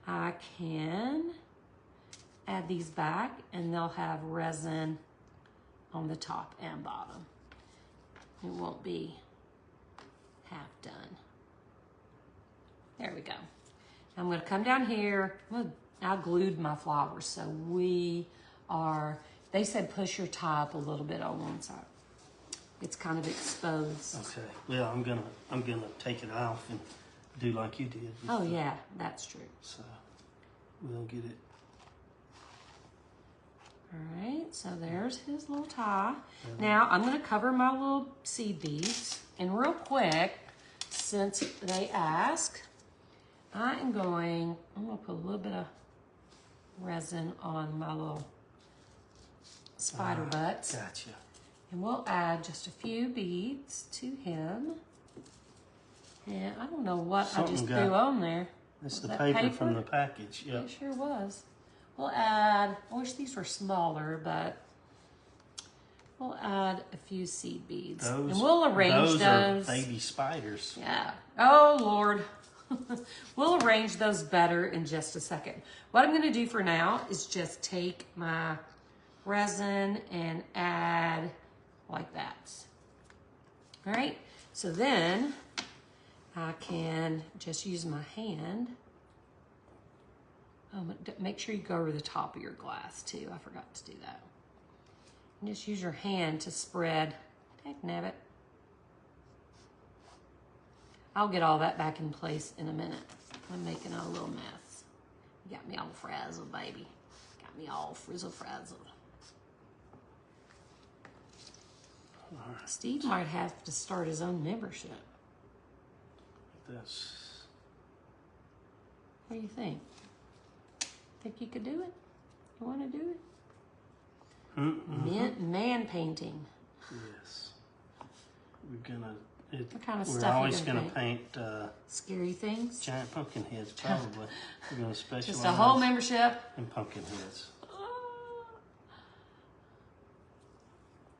I can add these back and they'll have resin on the top and bottom. It won't be half done. There we go. I'm gonna come down here. I glued my flowers, so we are, they said push your tie up a little bit on one side. It's kind of exposed. Okay. Well, I'm gonna take it off and do like you did. Oh yeah, that's true. So we'll get it. All right, so there's his little tie. Now I'm gonna cover my little seed beads, and real quick, since they ask, I'm gonna put a little bit of resin on my little spider butts. Gotcha. And we'll add just a few beads to him. And I don't know what I just threw on there. That's Was the that paper from the package. Yep. It sure was. We'll add, I wish these were smaller, but we'll add a few seed beads. and we'll arrange those. Are baby spiders. Yeah. Oh, Lord. We'll arrange those better in just a second. What I'm going to do for now is just take my resin and add like that. All right. So then I can just use my hand. Make sure you go over the top of your glass too. I forgot to do that. And just use your hand to spread. Heck, nabbit. I'll get all that back in place in a minute. I'm making a little mess. You got me all frazzled, baby. Got me all frizzle-frazzled. Steve might have to start his own membership. This. What do you think? Think you could do it? You want to do it? Man painting. Yes. We're gonna. What kind of we're stuff always you gonna gonna paint scary things. giant pumpkin heads. Probably. We're gonna specialize. Just a whole membership. In pumpkin heads.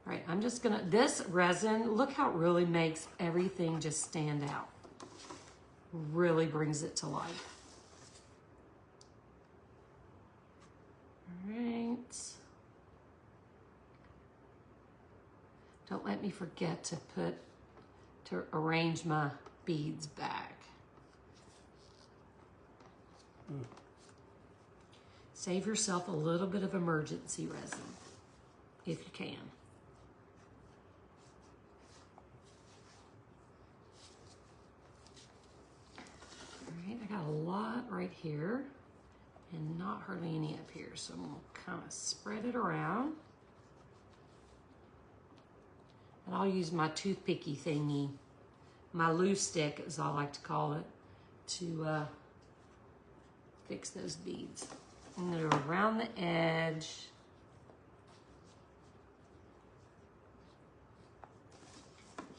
All right, I'm just gonna, this resin, look how it really makes everything just stand out. Really brings it to life. All right. Don't let me forget to to arrange my beads back. Save yourself a little bit of emergency resin, if you can. All right, I got a lot right here and not hardly any up here, so I'm gonna kind of spread it around. And I'll use my toothpicky thingy, my loose stick, as I like to call it, to fix those beads. I'm gonna go around the edge.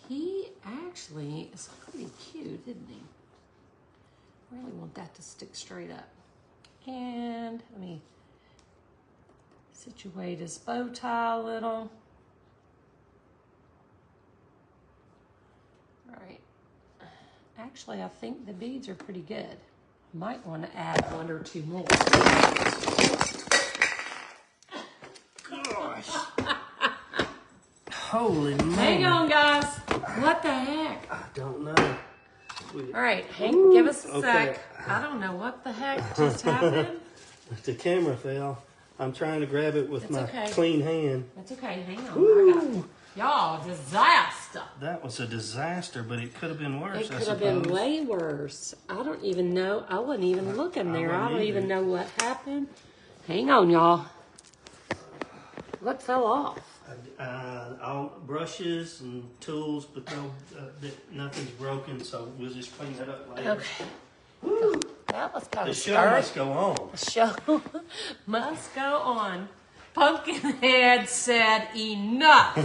He actually is pretty cute, isn't he? I really want that to stick straight up. And let me situate his bow tie a little. All right. Actually, I think the beads are pretty good. Might want to add one or two more. Gosh. Holy man. Hang on, guys. What the heck? I don't know. All right, give us a sec. I don't know what the heck just happened. The camera fell. I'm trying to grab it with my clean hand. That's okay. Hang on. I got it. Y'all, disaster. That was a disaster, but it could have been worse, It could have been way worse. I don't even know. I wasn't even looking there. I don't even know what happened. Hang on, y'all. What fell off? All brushes and tools, but nothing's broken, so we'll just clean that up later. Okay. That was kind The of show scary. must go on. The show must go on. Pumpkinhead said enough.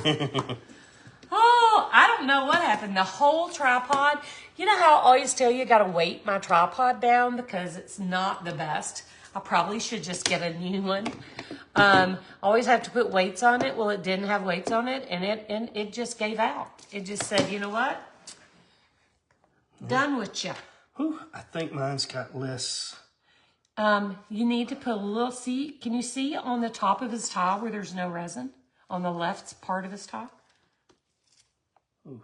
Oh, I don't know what happened. The whole tripod. You know how I always tell you got to weight my tripod down because it's not the best. I probably should just get a new one. Always have to put weights on it. Well, it didn't have weights on it, and it just gave out. It just said, you know what? Done with you. Whew, I think mine's got less. You need to put a little, can you see on the top of his tile where there's no resin? On the left part of his tile? Ooh,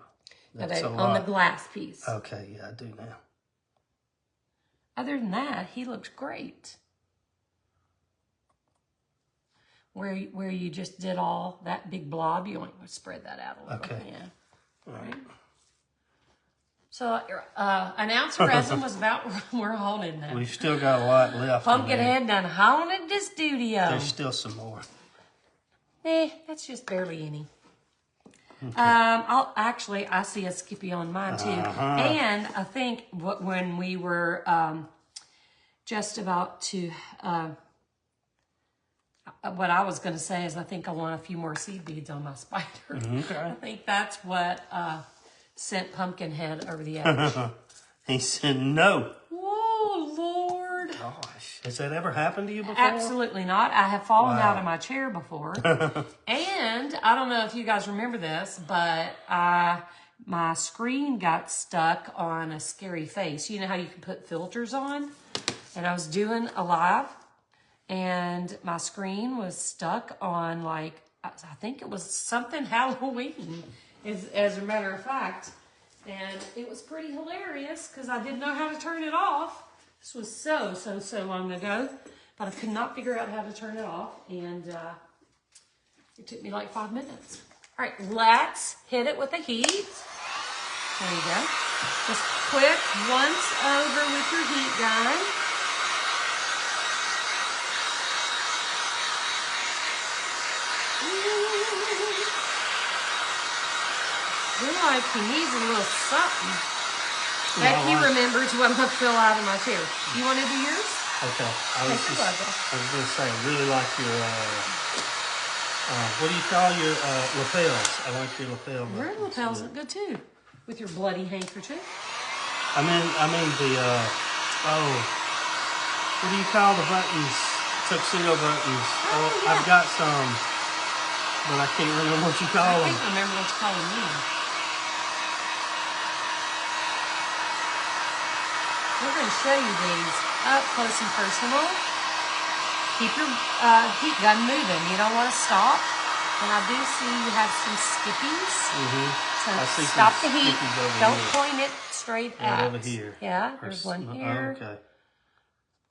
that's a lot. On the glass piece. Okay, yeah, I do now. Other than that, he looks great. Where you just did all that big blob, you want to spread that out a little. Okay. Yeah. All right. So an ounce of resin was about we're haunted now. We've still got a lot left. Pumpkinhead done haunted the studio. There's still some more. That's just barely any. Okay. I see a Skippy on mine too. And I think when we were just about to, what I was going to say is I think I want a few more seed beads on my spider. Okay. I think that's what sent Pumpkinhead over the edge. He said no. Oh, Lord. Gosh. Has that ever happened to you before? Absolutely not. I have fallen out of my chair before. And I don't know if you guys remember this, but my screen got stuck on a scary face. You know how you can put filters on? And I was doing a live, and my screen was stuck on, like, I think it was something Halloween, as a matter of fact. And it was pretty hilarious because I didn't know how to turn it off. This was so long ago, but I could not figure out how to turn it off, and it took me like 5 minutes. All right, let's hit it with the heat. There you go. Just quick once over with your heat gun. Feel like he needs a little something. Becky remembers what I'm going to fill out of my chair. You want to do yours? Okay. I was going to say, I really like your, what do you call your lapels? I like your lapel. Your lapels look good too, with your bloody handkerchief. I mean the, what do you call the buttons? Tuxedo buttons. Oh, yeah. I've got some, but I can't remember what you call them. I can't remember what you call them. We're going to show you these up close and personal. Keep your heat gun moving. You don't want to stop. And I do see you have some skippies. So I see stop some the heat. stickies over Don't here. point it straight Right at. over here. Yeah, there's one here. Oh, okay.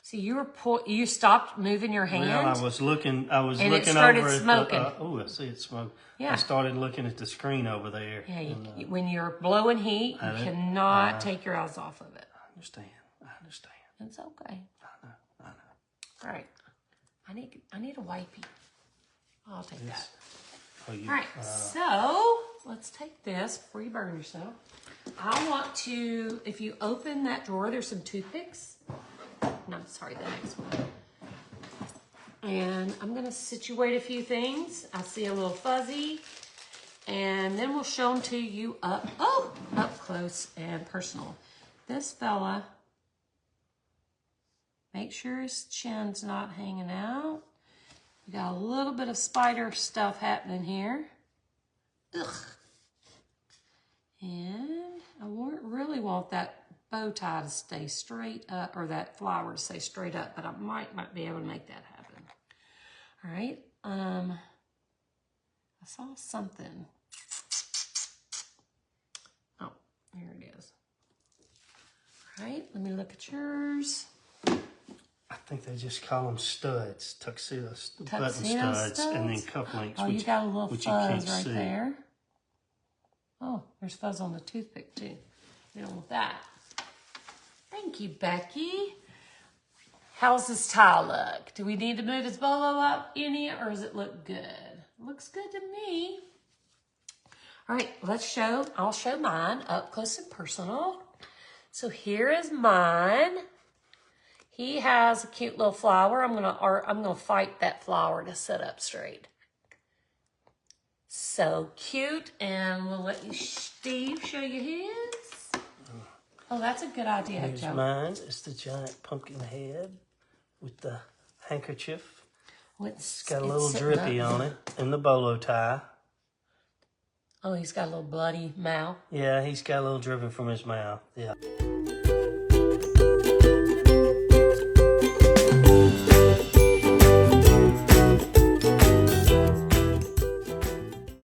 So you stopped moving your hand. Well, I was looking and it looking started over smoking. at the, I see it smoke. Yeah. I started looking at the screen over there. Yeah, and, when you're blowing heat, you cannot take your eyes off of it. I understand. It's okay. I know. All right. I need a wipey. I'll take that. Oh, All right. So let's take this before you burn yourself. I want to, if you open that drawer, there's some toothpicks. No, sorry, the next one. And I'm going to situate a few things. I see a little fuzzy. And then we'll show them to you up close and personal. This fella, make sure his chin's not hanging out. We got a little bit of spider stuff happening here. Ugh. And I really want that bow tie to stay straight up, or that flower to stay straight up, but I might be able to make that happen. All right. I saw something. Oh, here it is. All right, let me look at yours. I think they just call them studs, tuxedo button studs, and then cufflinks. Oh, you got a little fuzz right there. Oh, there's fuzz on the toothpick too. You don't want that. Thank you, Becky. How's this tile look? Do we need to move his bolo up any, or does it look good? Looks good to me. All right, I'll show mine up close and personal. So here is mine. He has a cute little flower. I'm gonna fight that flower to sit up straight. So cute, and we'll let Steve show you his. Oh, that's a good idea, Here's Joe. mine. It's the giant pumpkin head with the handkerchief. It's got a little drippy on it, and the bolo tie. Oh, he's got a little bloody mouth. Yeah, he's got a little dripping from his mouth. Yeah.